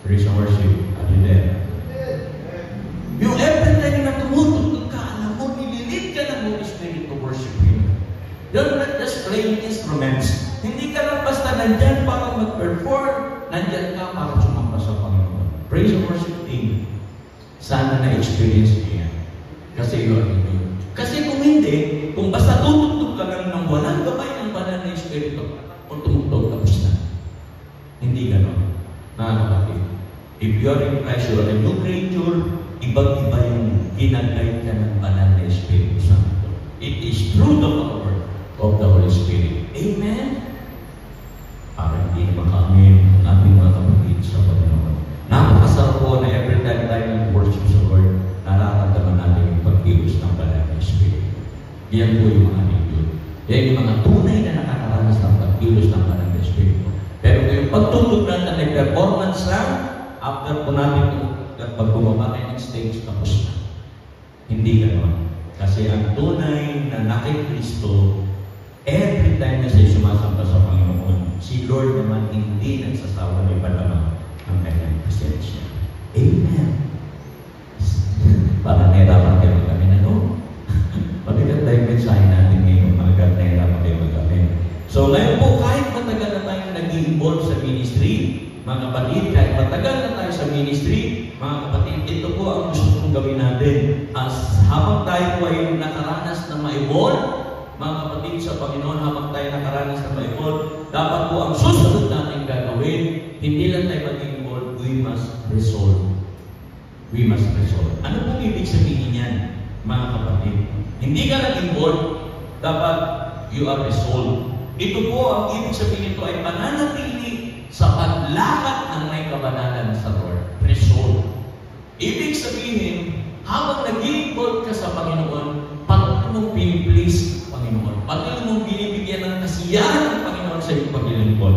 Praise and worship. Are you there? Yung every time na tumutugtog ka, alam mo, nililid ka ng Holy Spirit to worship Him. You're not just playing instruments. Hindi ka lang basta nandyan para mag-perform, nandyan ka para sumamba sa Panginoon. Praise and worship team. Sana na-experience niya. Kasi you are renewed. Kasi kung hindi, kung basta tutugtog ka lang ng walang gabay ng banal na Espiritu, kung tumugtog, tapos na. Hindi ganon. Mga kapatid, if you are in Christ, you are a new creature, ibang-iba yung ginagay ka ng banal na Espiritu Santo. It is through the power of the Holy Spirit. Amen? Para hindi maka-amin ang ating mga kapatid sa Panginoon. Napakasarap po na every time tayo nag-worship sa Lord, nararamdaman natin yung pagkilos ng banal na Espiritu. Yan po yung mga renewed. Yan yung mga tunay na nakakaranas ng pagkilos ng banal na Espiritu. Pero kung yung pagtutog natin ay performance lang, after po natin pag bumaba tayo ng stage, tapos na. Hindi ganon. Kasi ang tunay na nakikristo, every time na siya sumasamba sa Panginoon, si Lord naman hindi nagsasawa na ipadama ang kanyang presensya. Amen. Parang nahirapan kayo mag-amin, ano? Mabigat tayo mensahe natin ngayon, mga nahirapan kayo mag-amin. So ngayon po, kahit matagal na tayo nag-involve sa ministry, mga kapatid, kahit matagal na tayo sa ministry, mga kapatid, ito po ang gusto kong gawin natin. As habang tayo po ay nakaranas na ma-evolve, mga kapatid sa Panginoon, habang tayo nakaranas na ma-evolve, dapat po ang susunod natin gagawin, hindi lang tayo mag-involve, we must resolve. We must resolve. Ano pong ibig sabihin yan, mga kapatid? Hindi ka nag-involve, dapat you are resolved. Ito po, ang ibig sabihin ito ay mananatili sa paglakad ng may kabanalan sa Lord. Resolve. Ibig sabihin, habang nag-involve ka sa Panginoon, patuloy mong piniplease ang Panginoon. Patuloy mong binibigyan ng kasiyahan ng Panginoon sa iyong paglilingkod.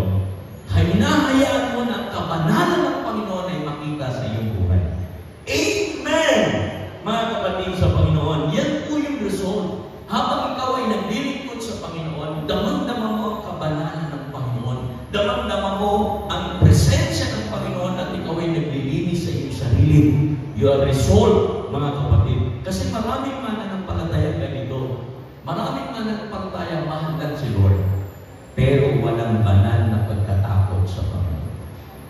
Hinahayaan mo na ang kabanalan ng Panginoon ay makita sa iyong buhay. Amen! Mga kapatid sa Panginoon, yan po yung result. Habang ikaw ay naglilingkod sa Panginoon, damang-dama mo ang kabanalan ng Panginoon. Damang-dama mo ang presensya ng Panginoon at ikaw ay naglilinis sa iyong sarili. You are resolved, mga kapatid. Kasi maraming mananampalataya ganito. Maraming mananampalataya mahalal si Lord. Pero walang banal na pagkatakot sa Panginoon.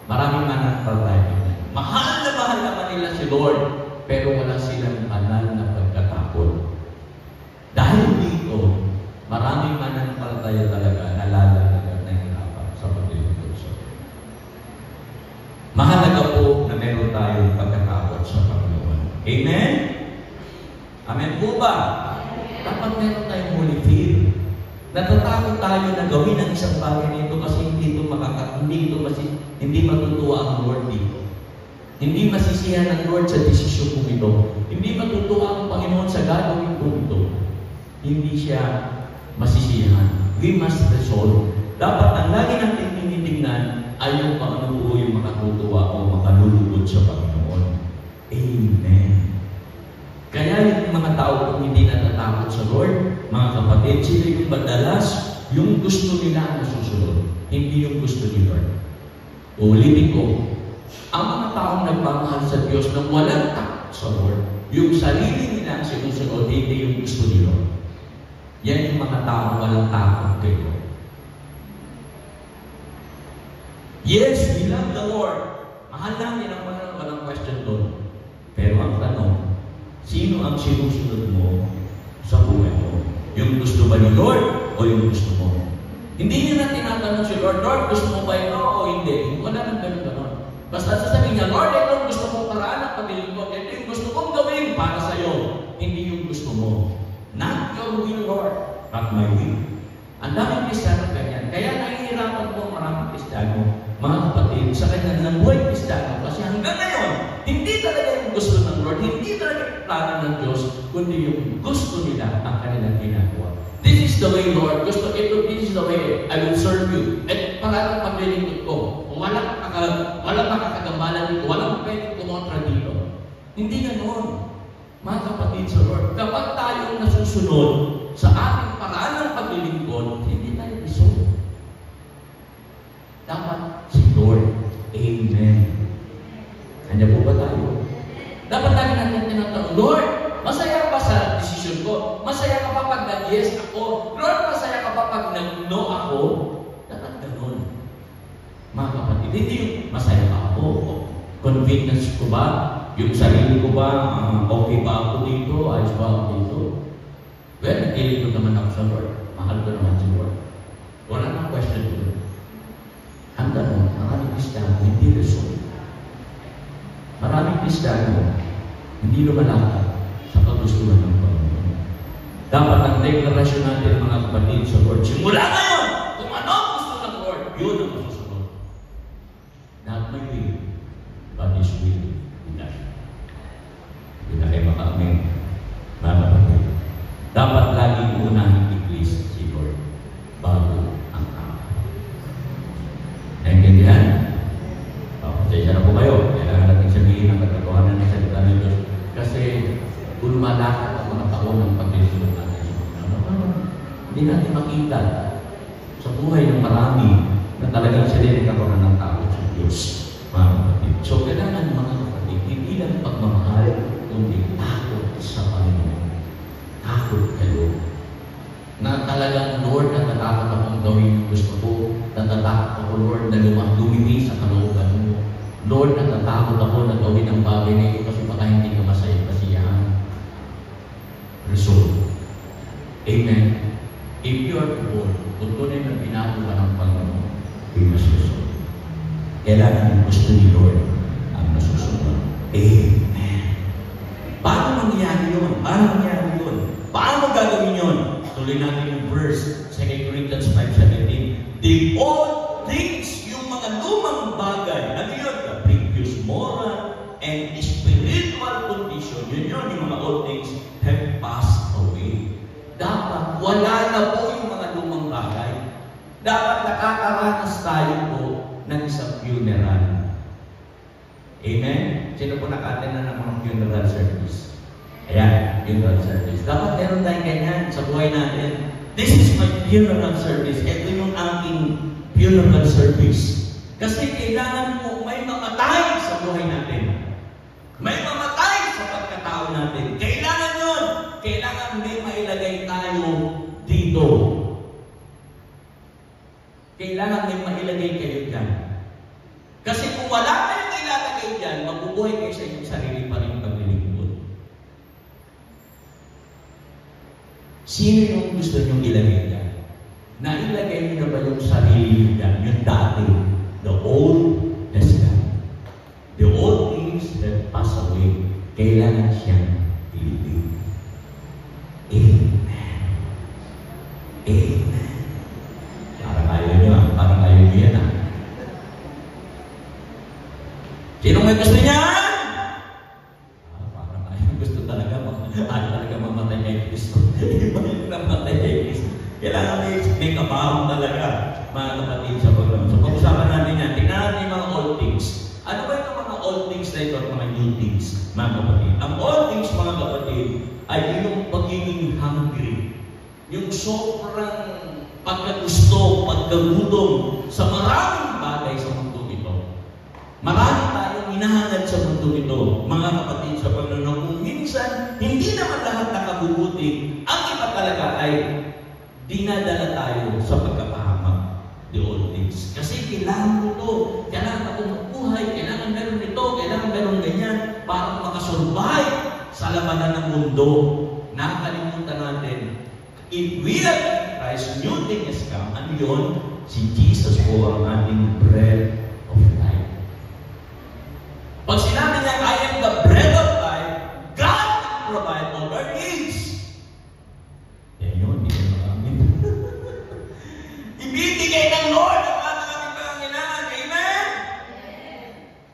Maraming mananampalataya ganito. Mahal naman nila si Lord, pero wala silang banal na pagkatakot. Dahil dito, maraming mananampalataya talaga nalalagyan na hirapan sa paglilingkod sa Lord. Mahalaga po na meron tayong pagkatakot sa Panginoon. Amen? Amen po ba? Dapat meron tayong holy fear. Natatakot tayo na gawin ang isang bagay nito kasi hindi matutuwa ang Lord dito. Hindi masisihan ng Lord sa desisyon kong ito. Hindi matutuwa ang Panginoon sa gagawin kong ito. Hindi siya masisihan. We must resolve. Dapat ang lagi natin tinitingnan ay yung paano po yung makatutuwa o makalulugod sa Panginoon. Amen. Kaya yung mga tao kung hindi natatakot sa Lord, mga kapatid, sila yung madalas yung gusto nila na susunod. Hindi yung gusto ni Lord. Ulitin ko, ang mga taong nagmamahal sa Diyos na walang takot sa Lord, yung sarili nila ang sinusunod, hindi yung gusto ni Lord. Yan yung mga taong walang takot kay Lord. Yes, we love the Lord. Mahal natin ang walang question doon. Pero ang tanong, sino ang sinusunod mo sa buhay mo? Yung gusto ba ni Lord o yung gusto mo? Hindi niya na tinatanong si Lord, Lord, gusto mo ba ito o hindi? Wala nang ganun-ganon. Basta sasabihin niya, Lord, ito ang gusto mong paraan ng pagdating ko. Ito yung gusto kong gawin para sa'yo. Hindi yung gusto mo. Not your will, Lord, but my will. Ang daming Kristiyano ganyan. Kaya nahihirapan po maraming Kristiyano, mga kapatid, sa kanya ng buhay Kristiyano. Kasi hanggang ngayon, hindi talaga yung gusto ng Lord, hindi talaga yung plano ng Diyos, kundi yung gusto nila ang kanilang ginagawa. This is the way, Lord. Gusto ito, this is the way I will serve you. At parang paglilingkod ko, walang makakagambalan dito, walang pwedeng kumontra dito. Hindi ganoon, mga kapatid sa Lord. Kapag tayo nasusunod sa ating paraan ng paglilingkod, hindi tayo isunod. Dapat si Lord. Amen. Kanya po ba tayo? Dapat lagi natin tinatanong, Lord, masaya ka ba sa desisyon ko? Masaya ka ba pag nag-yes ako? Lord, masaya ka ba pag nag-no ako? Dapat ganun. Mga kapatid, hindi yung masaya ka ako. Convenience ko ba? Yung sarili ko ba? Okay ba ako dito? Ayos ba ako dito? Well, nakilig ko naman ako sa Lord. Mahal ko naman si Lord. Wala nang question ko. Ang tanong, maraming Kristiyano hindi resolve. Maraming Kristiyano hindi lumalakad sa kagustuhan ng Panginoon. Dapat ang deklarasyon natin, mga kapatid, sa Lord, simula ngayon, kung ano ang gusto ng Lord, yun ang masusunod. Not my will, but His will be done. Hindi na kayo maka-amen. Mga kapatid, dapat laging unahin i-please si Lord bago ang tao. Naintindihan? Pasensya na po kayo. Kailangan natin sabihin ang katotohanan ng salita ng Diyos. Kasi kung lumalakad ang mga taon ng paglilingkod natin sa Panginoon, hindi natin makita sa buhay ng marami na talagang sila nagkaroon ng takot sa Diyos. Mga kapatid. So kailangan mga kapatid, hindi lang pagmamahal, kundi takot sa Panginoon. Takot kayo. Na talagang, Lord, natatakot akong gawin yung gusto ko. Natatakot ako, Lord, na lumimik sa kalooban mo. Lord, natatakot ako na gawin ang bagay na ito kasi baka hindi ka masaya-pasiyahan. Resolve. Amen. If you are poor, kung tunay na binago ka ng Panginoon, we must resolve. Kailangan ang gusto ni Lord ang nasusunod. Amen. Paano mangyayari yun? Paano mangyayari yun? Paano gagawin yun? Tuloy natin yung verse, 2 Corinthians 5:17. The old things, yung mga lumang bagay, ano yun? The previous moral and spiritual condition, yun, yung mga old things have passed away. Dapat wala na po yung mga lumang bagay. Dapat nakakaranas tayo po ng isang funeral. Amen? Sino po nakatin na ng mga funeral service? Ayan, funeral service. Dapat meron tayong ganyan sa buhay natin. This is my funeral service. Ito yung aking funeral service. Kasi kailangan mo may mamatay sa buhay natin. May mamatay sa pagkatao natin. Kailangan yun. Kailangan may mailagay tayo dito. Kailangan may mailagay kayo dyan. Kasi kung wala kayong ilalagay dyan, mabubuhay kayo sa inyong sarili pa rin paglilingkod. Sino yung gusto nyong ilagay dyan? Nailagay nyo na ba yung sarili dyan? Yung dati. The old has gone. The old things that pass away, kailangan siyang ilibig. Amen. Amen. Parang ayaw nyo yan. Sino may gusto niya? Parang ayaw gusto talaga. Ayaw talaga mamatay kay Kristo. Iba yung namatay kay Kristo. Kailangan may kabahong talaga, mga kapatid sa program. So, pag-usapan natin yan. Tingnan natin yung mga old things. Ano ba yung mga old things na ito at mga new things, mga kapatid? Ang old things, mga kapatid, ay yung pagiging hungry. Yung sobrang pagkagusto, pagkagutom sa maraming bagay sa mundo ito. Marami tayong hinahangad sa mundo ito, mga kapatid sa Panginoon. Kung minsan, hindi naman lahat nakabubuti. Ang iba talaga ay dinadala tayo sa pagkapahamak, the old things. Kasi kailangan mo ito, kailangan ako magbuhay, kailangan meron ito, kailangan meron ganyan, para makasurvive sa labanan ng mundo. Nakakalimutan natin, if we are in Christ, new thing has come. Ano yun? Si Jesus po ang ating bread of life. Pag sinabi niya, I am the bread of life, God will provide all our needs. Yan yun, hindi ko makamin. Ibibigay ng Lord ang ating pangangailangan. Amen?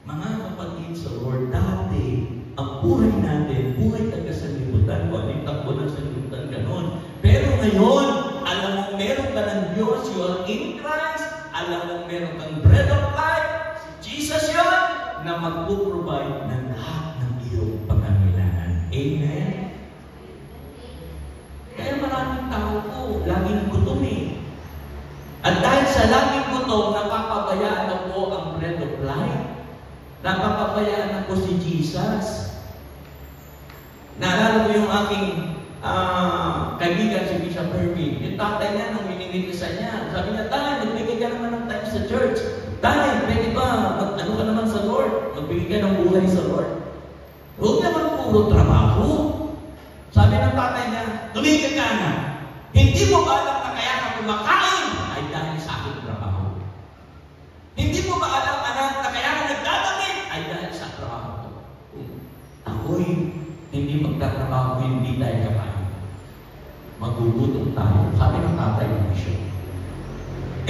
Mga kapatid sa Lord, dati, ang buhay natin, buhay taga sa libutan, waling takbo ng sanlibutan, ganon. Pero ngayon, alam mo meron ka ng Diyos, you are in Christ, alam mo meron kang bread of life, si Jesus yun, na mag-provide ng lahat ng iyong pangangailangan. Amen? Kaya maraming tao po, laging gutom eh. At dahil sa laging gutom, napapabayaan na po ang bread of life. Napapabayaan na po si Jesus. Naalala mo yung aking kaibigan si Bishop Hervey. Yung tatay niya, nung minimitisan niya, sabi niya, Tay, magbigay ka naman ng time sa church. Tay, pwede ba? Ano ka naman sa Lord? Magbigay ka ng buhay sa Lord. Huwag naman puro trabaho. Sabi ng tatay niya, tumigil ka na. Hindi mo ba alam na kaya ka kumakain ay dahil sa aking trabaho? Hindi mo ba alam, anak, na kaya ka nagdadamit ay dahil sa trabaho? Ako'y hindi magtatrabaho, hindi tayo kakain. Magugutom tayo. Sabi ng tatay ng Bishop.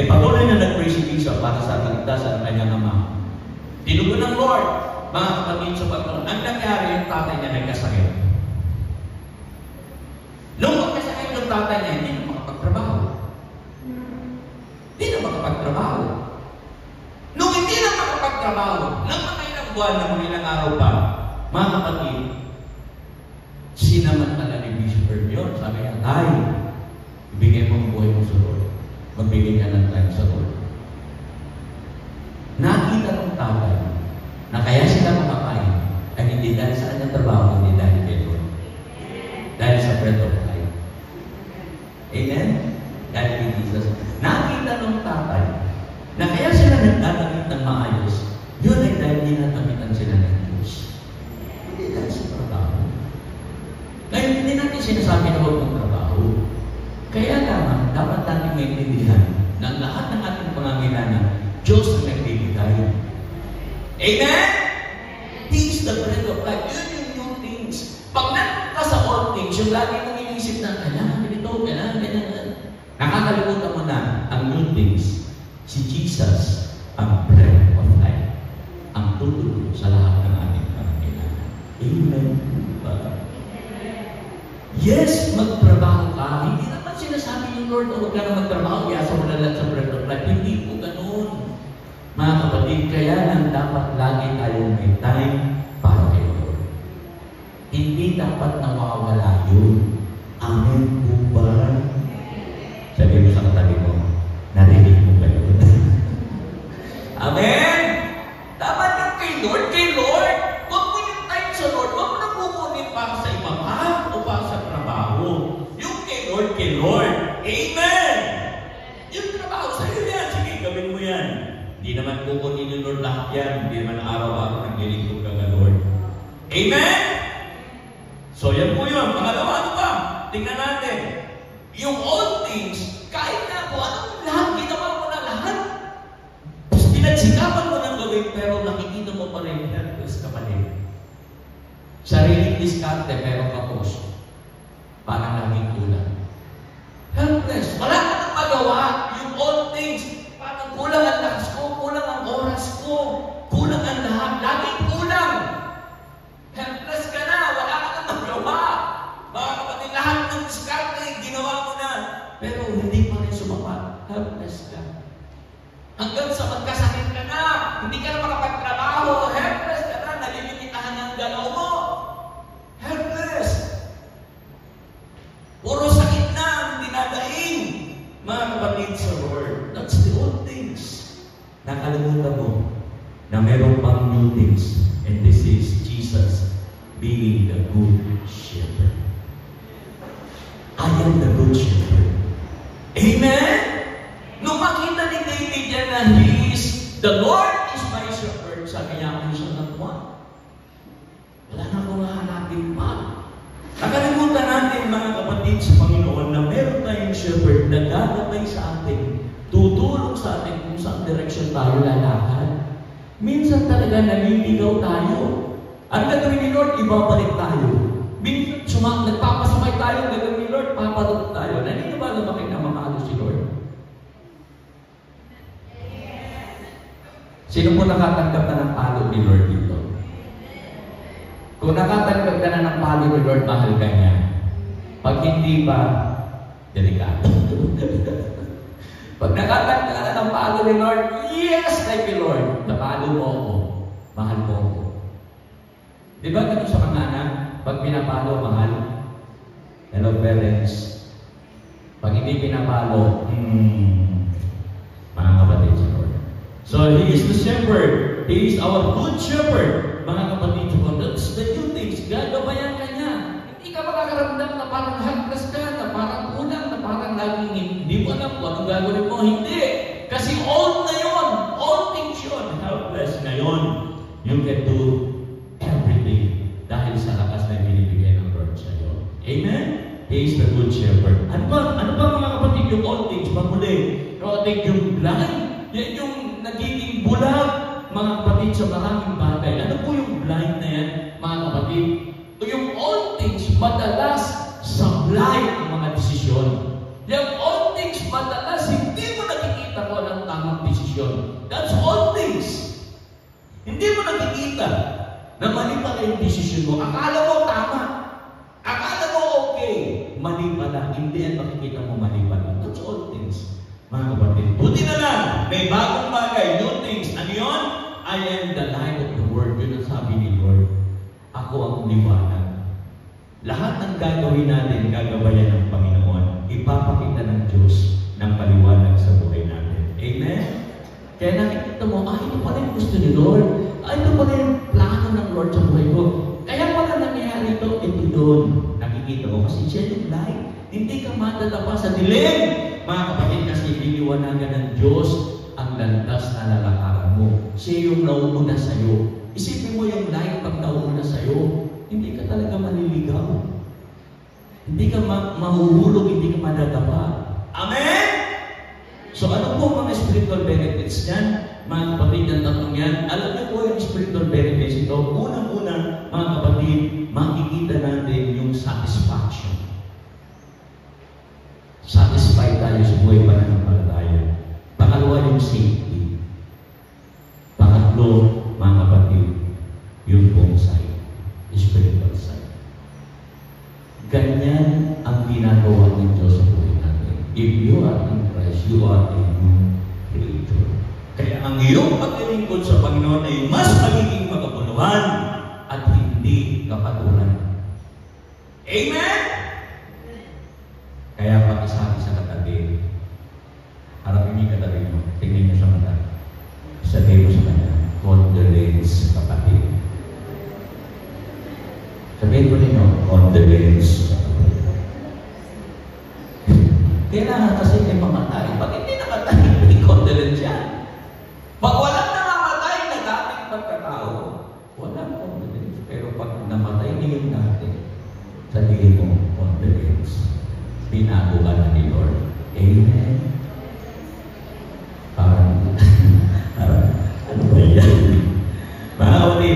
Patuloy na nag-pray si Bishop para sa kaligtasan ng kanyang ama. Tinugon ng Lord, mga kapatid sa Panginoon, ang nangyari yung tatay niya nagkasakit. Nung magkasakit yung tatay niya, hindi na makapagtrabaho. Hindi na makapagtrabaho. Nung hindi na makapagtrabaho, nang mga ilang buwan, ng mga ilang araw pa, mga kapatid, sinamantala ni Bishop yun. Sabi niya, Tay, ibigay mo ang buhay mo sa Lord. Magbigay ka ng time sa Lord. Nakita ng tatay na kaya sila makakain ay hindi dahil sa kanyang trabaho, hindi dahil kay Lord. Dahil sa bread of life. Amen? Dahil kay Jesus. Nakita ng tatay na kaya sila nagdadamit ng maayos, yun ay dahil dinadamitan sila ng Diyos. Hindi dahil sa trabaho. Ngayon, hindi natin sinasabi na huwag mong trabaho. Kaya naman, dapat natin maintindihan na lahat ng ating pangangailangan, Diyos ang nagbibigay. Amen? He is the bread of life. Yun yung new things. Pag nandun ka sa old things, yung lagi mong iniisip na, kailangan ganito, kailangan ganyan. Nakakalimutan mo na ang new things. Si Jesus, ang bread of life. Ang tutulong sa lahat ng ating pangangailangan. Amen. Yes, magtrabaho ka. Hindi naman sinasabi ng Lord, huwag ka na magtrabaho, iasa mo na lang sa bread of life. Hindi po ganun. Mga kapatid, kaya lang dapat lagi tayong may time para kay Lord. Hindi dapat nawawala yun. Amen po ba? Sabi mo sa katabi mo, narinig mo ba yun? Amen? Dapat yung kay Lord, huwag mo yung time sa Lord, huwag mo na kukunin para sa iba pa o para sa trabaho. Yung kay Lord. Amen! Yung trabaho sa'yo yan, sige, gawin mo yan. Hindi naman kukunin yung Lord lahat yan. Hindi naman araw-araw naglilingkod ka ka Lord. Amen? So yan po yun. Pangalawa, ano pa? Tingnan natin. Yung old things, kahit na po, anong lahat, ginawa mo na lahat. Pinagsikapan mo ng gawin, pero nakikita mo pa rin, helpless ka pa rin. Sariling diskarte, pero kapos. Parang laging kulang. Helpless. Wala ka nang magawa. Yung old things, parang kulang ang lakas ko, kulang ang oras ko, kulang ang lahat. Laging kulang. hindi ka na makapagtrabaho, helpless ka na, nalilimitahan ng galaw mo. Helpless. Puro sakit na ang dinadaing. Mga kapatid sa Lord, that's the old things. Nakalimutan mo na meron pang new things. And this is Jesus being the good shepherd. I am the good shepherd. Amen? Nung makita ni David yan na the Lord is my shepherd, sabi niya ako siya ng one. Wala na akong hahanapin pa. Nakalimutan natin mga kapatid sa Panginoon na meron tayong shepherd na gagabay sa atin, tutulong sa atin kung saan direksyon tayo lalakad. Minsan talaga naliligaw tayo. Ang gagawin ni Lord, ibabalik tayo. Minsan nagpapasumay tayo, ang gagawin ni Lord, paparot tayo. Naniniwala ba kayo na makalo si Lord? Sino po nakatanggap na ng palo ni Lord dito? Kung nakatanggap ka na ng palo ni Lord, mahal ka niya. Pag hindi pa, delikado. Pag nakatanggap ka na ng palo ni Lord, yes, thank you Lord. Napalo mo ako. Mahal mo ako. Di ba ganun sa mga anak? Pag pinapalo, mahal. Hello parents. Pag hindi pinapalo, mga kapatid sa Lord. So, He is the shepherd. He is our good shepherd. Mga kapatid sa Lord, that's the new things. Gagabayan ka niya. Hindi ka makakaramdam na parang helpless ka, na parang kulang, na parang laging hindi mo alam kung anong gagawin mo. Hindi. Kasi old na yun. Old things yun. Helpless na yun. You can do everything dahil sa lakas na binibigay ng Lord sa iyo. Amen? He is the good shepherd. Ano ba mga kapatid yung old things? Pagmuli, yung blind. Yan yung nagiging bulag, mga kapatid, sa maraming bagay. Ano po yung blind na yan, mga kapatid? Yung old things, madalas sablay ang mga desisyon. Yung old things, madalas hindi mo nakikita ko ng tamang desisyon. That's old things. Hindi mo nakikita na mali pala yung desisyon mo. Akala mo tama. Akala mo okay. Mali pala. Hindi yan makikita mo mali pala. That's old things. Mga kapatid, buti na lang. May bagong bagay. New things. Ano yun? I am the light of the world. Yun ang sabi ni Lord. Ako ang liwanag. Lahat ng gagawin natin, gagabayan ng Panginoon. Ipapakita ng Diyos ng paliwanag sa buhay natin. Amen? Kaya nakikita mo, ito pala yung gusto ni Lord. Ito pala yung plano ng Lord sa buhay ko. Kaya pala nangyayari ito doon. Nakikita mo kasi siya yung light. Hindi ka madala pa sa dilim. Mga kapatid, kasi iniwanagan ng Diyos ang landas na lalakaran mo. Siya yung nauuna sa'yo. Isipin mo yung light pag nauuna sa'yo. Hindi ka talaga maliligaw. Hindi ka mahuhulog, hindi ka madadapa. Amen? So ano po mga spiritual benefits yan? Mga kapatid, ang tatlong yan. Alam niyo po yung spiritual benefits ito. Unang-una, mga kapatid, makikita natin yung satisfaction. Satisfied tayo sa buhay pananampalataya. Pangalawa yung safety. Pangatlo, mga kapatid, yung pong side. Spiritual side. Ganyan ang ginagawa ng Diyos sa buhay natin. If you are in Christ, you are a new creator. Kaya ang iyong paglilingkod sa Panginoon ay mas magiging makabuluhan at hindi kapatulan. Amen? Kaya pakisabi sa katabi, harapin niyo katabi mo, tingnan niyo sa mata. Sabihin mo sa kanya, condolence, kapatid. Sabihin ko ninyo, condolence. Kailangan kasi may mamatay. Pag hindi namatay, may condolence yan. Pag walang namamatay na dating pagkatao, walang condolence. Pero pag namatay ngayon natin, sabihin mo, condolence. Binago ka na ni Lord. Amen. Ano ba yan?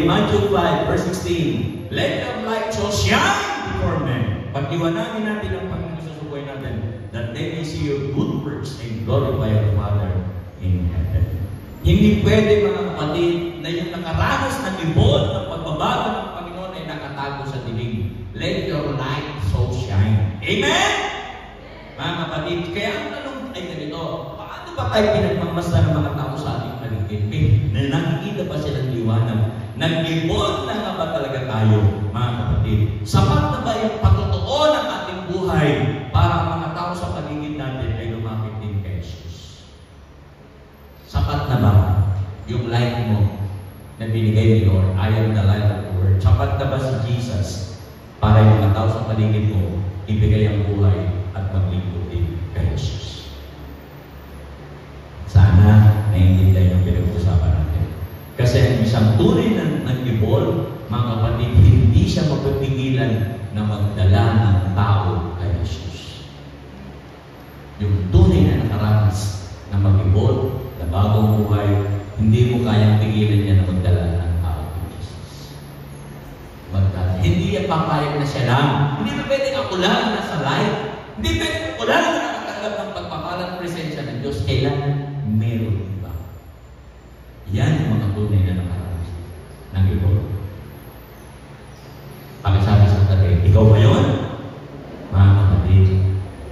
Matthew 5, verse 16. Let your light so shine before men. Pag-iwanagin natin ang Panginoon sa buhay natin, that they may see your good works and glorify your Father in heaven. Hindi pwede mga kapatid na yung nakaranas ng ibon ng pagbabago ng Panginoon ay nakatago sa dilim. Let your light so shine. Amen? Mga kapatid, kaya ang tanong ay ganito, paano ba tayo pinagmamasta ng mga tao sa ating paligid? Na nakikita liwanag. Nag-ibon na nga ba talaga tayo, mga kapatid? Sapat na ba yung patutuo ng ating buhay para ang mga tao sa paligid natin ay lumapit din kay Jesus? Sapat na ba yung life mo na binigay ni Lord? I am the light of the world. Sapat na ba si Jesus para yung mga tao sa paligid mo ibigay ang buhay at maglingkod din kay Jesus? Sana naiintindihan yung pinag-usapan natin. Kasi ang isang tunay ng ibon, mga kapatid, hindi siya mapipigilan na magdala ng tao kay Jesus. Yung tunay na nakaranas na mag-ibon, na bagong buhay, hindi mo kayang pigilan niya na magdala ng tao kay Jesus. Magdala. Hindi yan papayag na siya lang. Hindi na pwedeng ako lang nasa life. Hindi pwedeng ako lang na nakatanggap ng pagpapalat presensya ng Diyos. Kailangan meron iba. Yan ang mga tunay na nakaranas ng ibon. Pakisabi sa tabi, ikaw ba yun? Mga kapatid,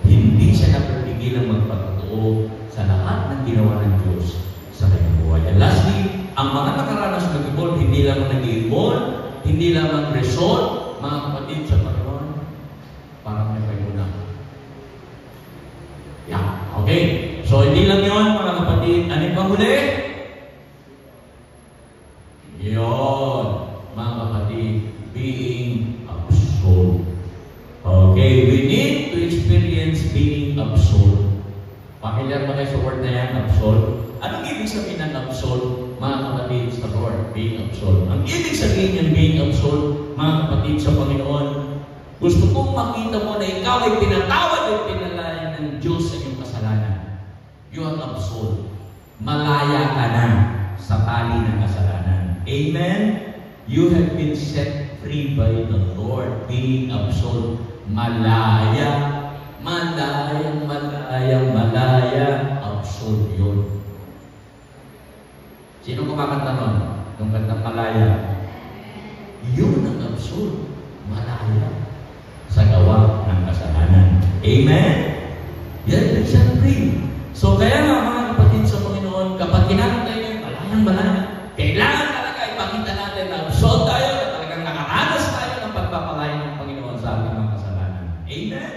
hindi siya napipigilang magpatutuo sa lahat ng ginawa ng Diyos sa kanyang buhay. And lastly, ang mga nakaranas ng ibon, hindi lamang nag-iibon, hindi lamang resort, mga kapatid sa Panginoon, parang may pagkunan. Yeah, okay. So, hindi lang yun, mga kapatid. Ano pang huli? Yun, mga kapatid, being absolved. Okay, we need to experience being absolved. Familiar ba kayo sa word na yan, absolved? Anong ibig sabihin ng absolved, mga kapatid, sa Lord? Being absolved. Ang ibig sabihin ng being absolved, mga kapatid, sa Panginoon, gusto kong makita mo na ikaw ay pinatawad at pinalayan ng Diyos sa iyong kasalanan. You are absolved. Malaya ka na sa tali ng kasalanan. Amen? You have been set free by the Lord. Being absolved. Malaya. Absolved yun. Sino kumakanta nun? Nung kantang malaya. Yun ang absolved. Malaya. Sa gawa ng kasalanan. Amen? Yan, set free. So, kaya nga mga kapatid sa Panginoon, kapag kinakantay niyo yung malayang-malaya, kailangan talaga ipakita natin na absolved tayo, na talagang nakaranas tayo ng pagpapalaya ng Panginoon sa ating mga kasalanan. Amen?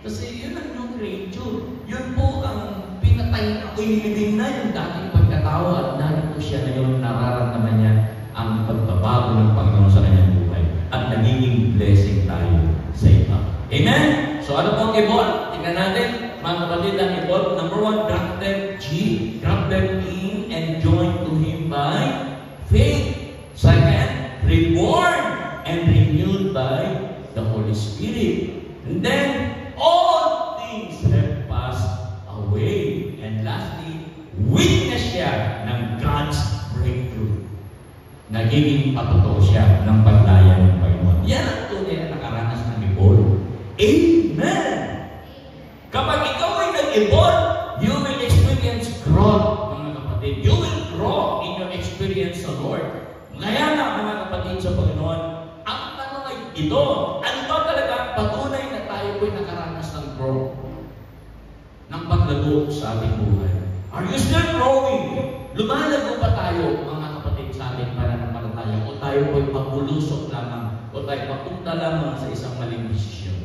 Kasi yun ang new creature. Yun po ang pinatay na, inilibing na yung dating pagkatao at narito siya ngayon, nararamdaman niya ang pagbabago ng Panginoon sa kanyang buhay at nagiging blessing tayo sa iba. Amen? So, ano pong ibon? Tingnan natin. Mga kapatid, ang ibon, number 1, grafted G. Grafted in and joined to Him by faith. Second, reborn and renewed by the Holy Spirit. And then, all things have passed away. And lastly, witness siya ng God's breakthrough. Nagiging patotoo siya ng paglaya ng Panginoon. Yan ang tunay na nakaranas ng ibon. Amen! Kapag ikaw ay nag-ibon, you will experience growth, mga kapatid. You will grow in your experience sa Lord. Kaya na, mga kapatid sa Panginoon, ang tanong ay ito. Ano ba talaga patunay na tayo po'y nakaranas ng growth? Ng paglago sa ating buhay. Are you still growing? Lumalago ba tayo, mga kapatid, sa ating pananampalataya? O tayo po'y magbulusok lamang? O tayo papunta lamang sa isang maling desisyon?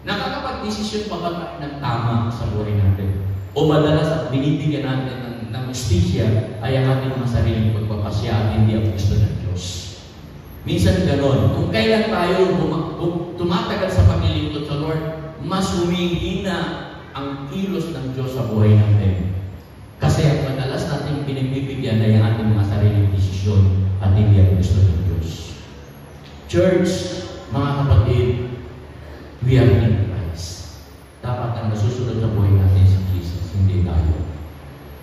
Nakakapag-desisyon pa ba tayo ng tama sa buhay natin? O madalas at binibigyan natin ng justisya ay ang ating mga sariling pagpapasya at hindi ang gusto ng Diyos. Minsan gano'n. Kung kailan tayo tumatagal sa paglilingkod sa Lord, mas humihina ang kilos ng Diyos sa buhay natin. Kasi ang madalas natin pinagbibigyan ay ang ating mga sariling desisyon at hindi ang gusto ng Diyos. Church, mga kapatid, we are in Christ. Dapat ang nasusunod sa buhay natin si Jesus, hindi tayo.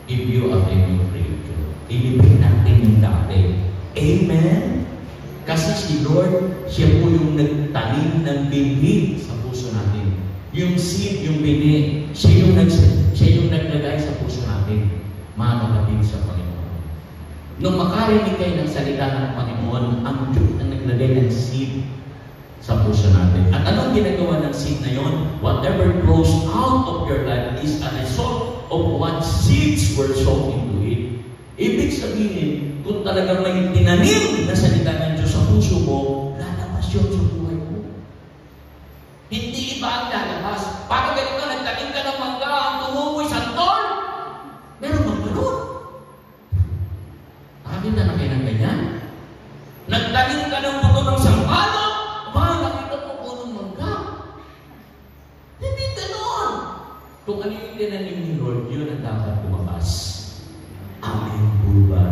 If you are a new creature, ilibig natin yung dati. Amen? Kasi si Lord, siya po yung nagtanim ng binig sa puso natin. Yung seed, yung binig, siya yung naglagay sa puso natin. Mga kapatid sa Panginoon. Nung makarinig kayo ng salita ng Panginoon, ang Diyos na naglagay ng seed sa puso natin. At anong ginagawa ng seed na yon? Whatever grows out of your life is a result of what seeds were sown into it. Ibig sabihin, kung talagang may tinanim na salita ng Diyos sa puso mo, lalabas yun sa buhay mo. Hindi iba ang lalabas. Bakit ganito, nagtanim ka ng mangga, ang tumumoy sa tol? Meron bang ganun? Nakakita na kayo ng ganyan? Nagtanim ka ng buto ng sampalo, nakita mo po ng mangga. Hindi ganun. Kung ano yung tinanim ni Lord, yun ang dapat lumabas. Amen po ba?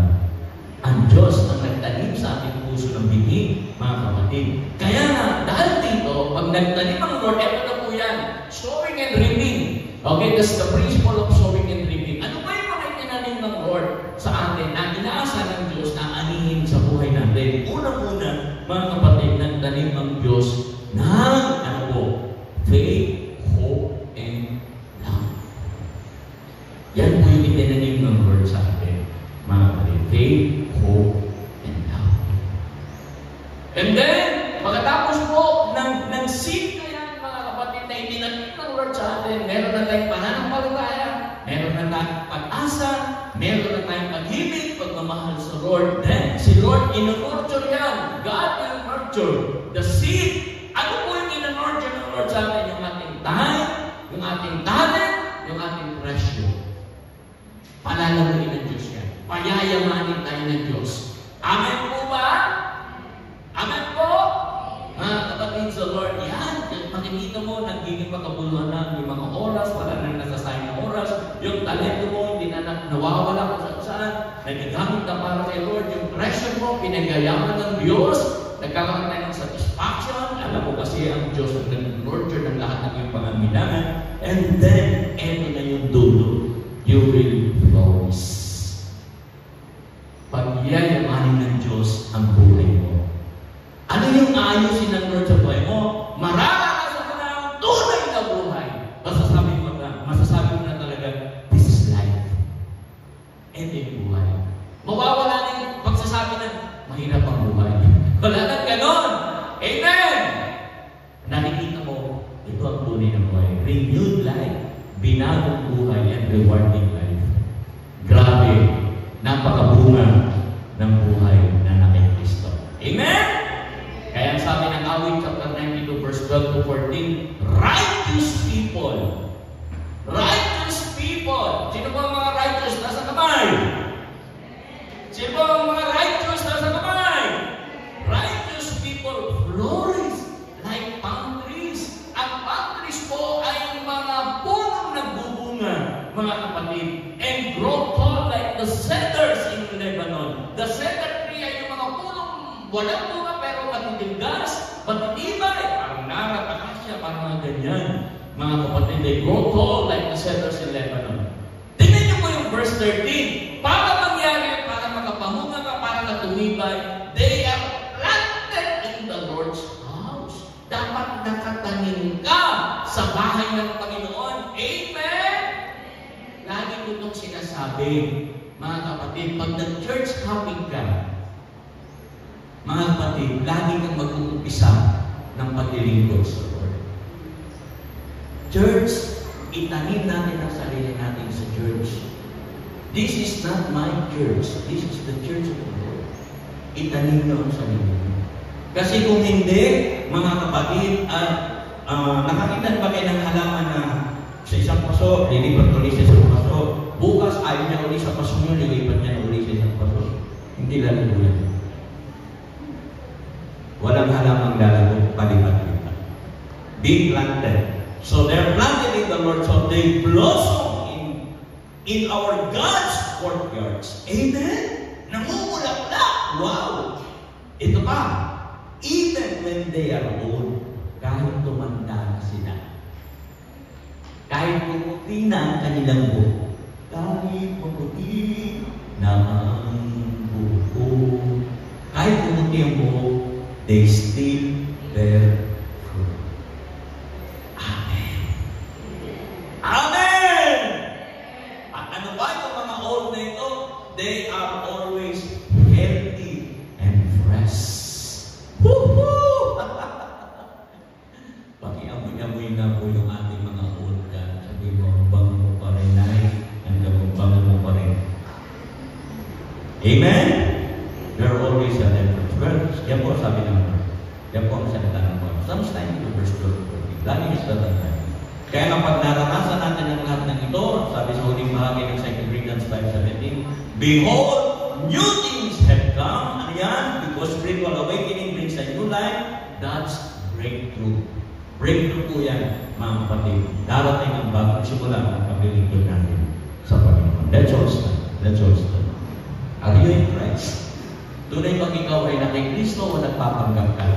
Ang Diyos ang nagtanim sa ating puso ng bini, mga kapatid. Kaya nga, dahil dito, pag nagtanim ang Lord, eto na po yan, sowing and reaping. Okay, that's the principle of sowing and reaping. Ano ba yung mga tinanim ng Lord sa atin na inaasa ng Diyos na anihin sa buhay natin? Unang-una, mga kapatid, nagtanim ang Diyos ng, ano po, faith, hope, and love. Yan po yung itinanim ng Lord sa atin, mga kapatid. Faith, hope, and love. And then, pagkatapos po ng seed na yan, mga kapatid, na itinanim ng Lord sa atin, meron na tayong pananampalataya, meron na tayong pag-asa, meron na tayong pag-ibig, pagmamahal sa Lord. Then, si Lord, ino-nurture yan. God will nurture the seed. Ano po yung ino-nurture ng Lord sa atin? Yung ating time, yung ating talent, yung ating treasure. Palalamuin ng Diyos yan. Payayamanin tayo ng Diyos. Amen po ba? Amen po? Mga kapatid sa Lord, yan. Makikita mo, nagiging makabuluhan na yung mga oras, wala nang nasasayang na oras. Yung talento mo, hindi na nawawala kung saan. Nagagamit na para kay Lord. Yung treasure mo, pinagayaman ng Diyos. Nagkakaroon tayo ng satisfaction. Alam mo kasi ang Diyos ang nag-nurture ng lahat ng iyong pangangailangan. And then, eto na yung dulo. You will flourish. Pagyayamanin ng Diyos ang buhay mo. Ano yung ayusin ng Lord sa buhay mo? Mararanasan mo na ang tunay na buhay. Masasabi mo na talaga, this is life. And yung buhay. Mawawala na yung pagsasabi na, mahirap ang buhay. Wala nang ganon. Amen! Nakikita mo, ito ang tunay na buhay. Renewed life. Binagong buhay and rewarding life. Grabe. Napakabunga ng buhay na nasa Kristo. Amen? Kaya ang sabi ng Awit chapter 92 verse 12 to 14, righteous people. Righteous people. Sino ba ang mga righteous? Nasa kamay. Sino ba ang mga righteous? Nasa kamay. Righteous people flourish like palm trees. Ang palm trees po ay mga punong nagbubunga, mga kapatid, and grow tall like the cedars in Lebanon. The cedar tree ay yung mga punong walang bunga pero matitigas, matitibay, parang narat, akasya, parang mga ganyan. Mga kapatid, they grow tall like the cedars in Lebanon. Tingnan niyo po yung verse 13. Para mangyari, para makapamunga ka, para natumibay, they are planted in the Lord's house. Dapat nakatanim ka sa bahay ng Panginoon. Amen? Lagi ko itong sinasabi, mga kapatid, pag nag-church hopping ka, mga kapatid, lagi kang mag-uumpisa ng paglilingkod sa Lord. Church, itanim natin ang sarili natin sa church. This is not my church. This is the church of the Lord. Itanim nyo ang sarili nyo. Kasi kung hindi, mga kapatid, nakakita ba kayo ng halaman na sa isang paso, lilipat ulit sa isang paso. Bukas, ayaw niya ulit sa paso nyo, lilipat niya ulit sa isang paso. Hindi lalago yan. Walang halamang lalago, palipat-lipat. Be planted. So they're planted in the Lord, so they blossom in our God's courtyards. Amen? Namumulak-lak. Wow! Ito pa, even when they are old, kahit tumanda na sila, kahit puputi na ang kanilang buhok, kahit puputi na ang buhok, kahit puputi ang buhok, they still bear fruit. Amen. Amen! At ano ba yung mga old na ito? They are always healthy and fresh. Woohoo! Pakiamoy-amoy na po yung ating mga old ka. Sabi mo, ang bango mo pa rin, Nay. Ang bango mo pa rin. Amen? were always a letters. Well, yan po sabi ng Lord. Yan po ang salita ng Lord. Psalms 92 verse 12. Lagi nyo sa tatay. Kaya kapag naranasan natin ang lahat ng ito, sabi sa huling bahagi ng 2 Corinthians 5:17, behold, new things have come. Ano yan? Because spiritual awakening brings a new life. That's breakthrough. Breakthrough po yan, mga kapatid. Darating ang bagong simula ng paglilingkod natin sa Panginoon. Let's all stand. Let's all stand. Are you in Christ? Tunay bang ikaw ay nakikristo o nagpapanggap ka?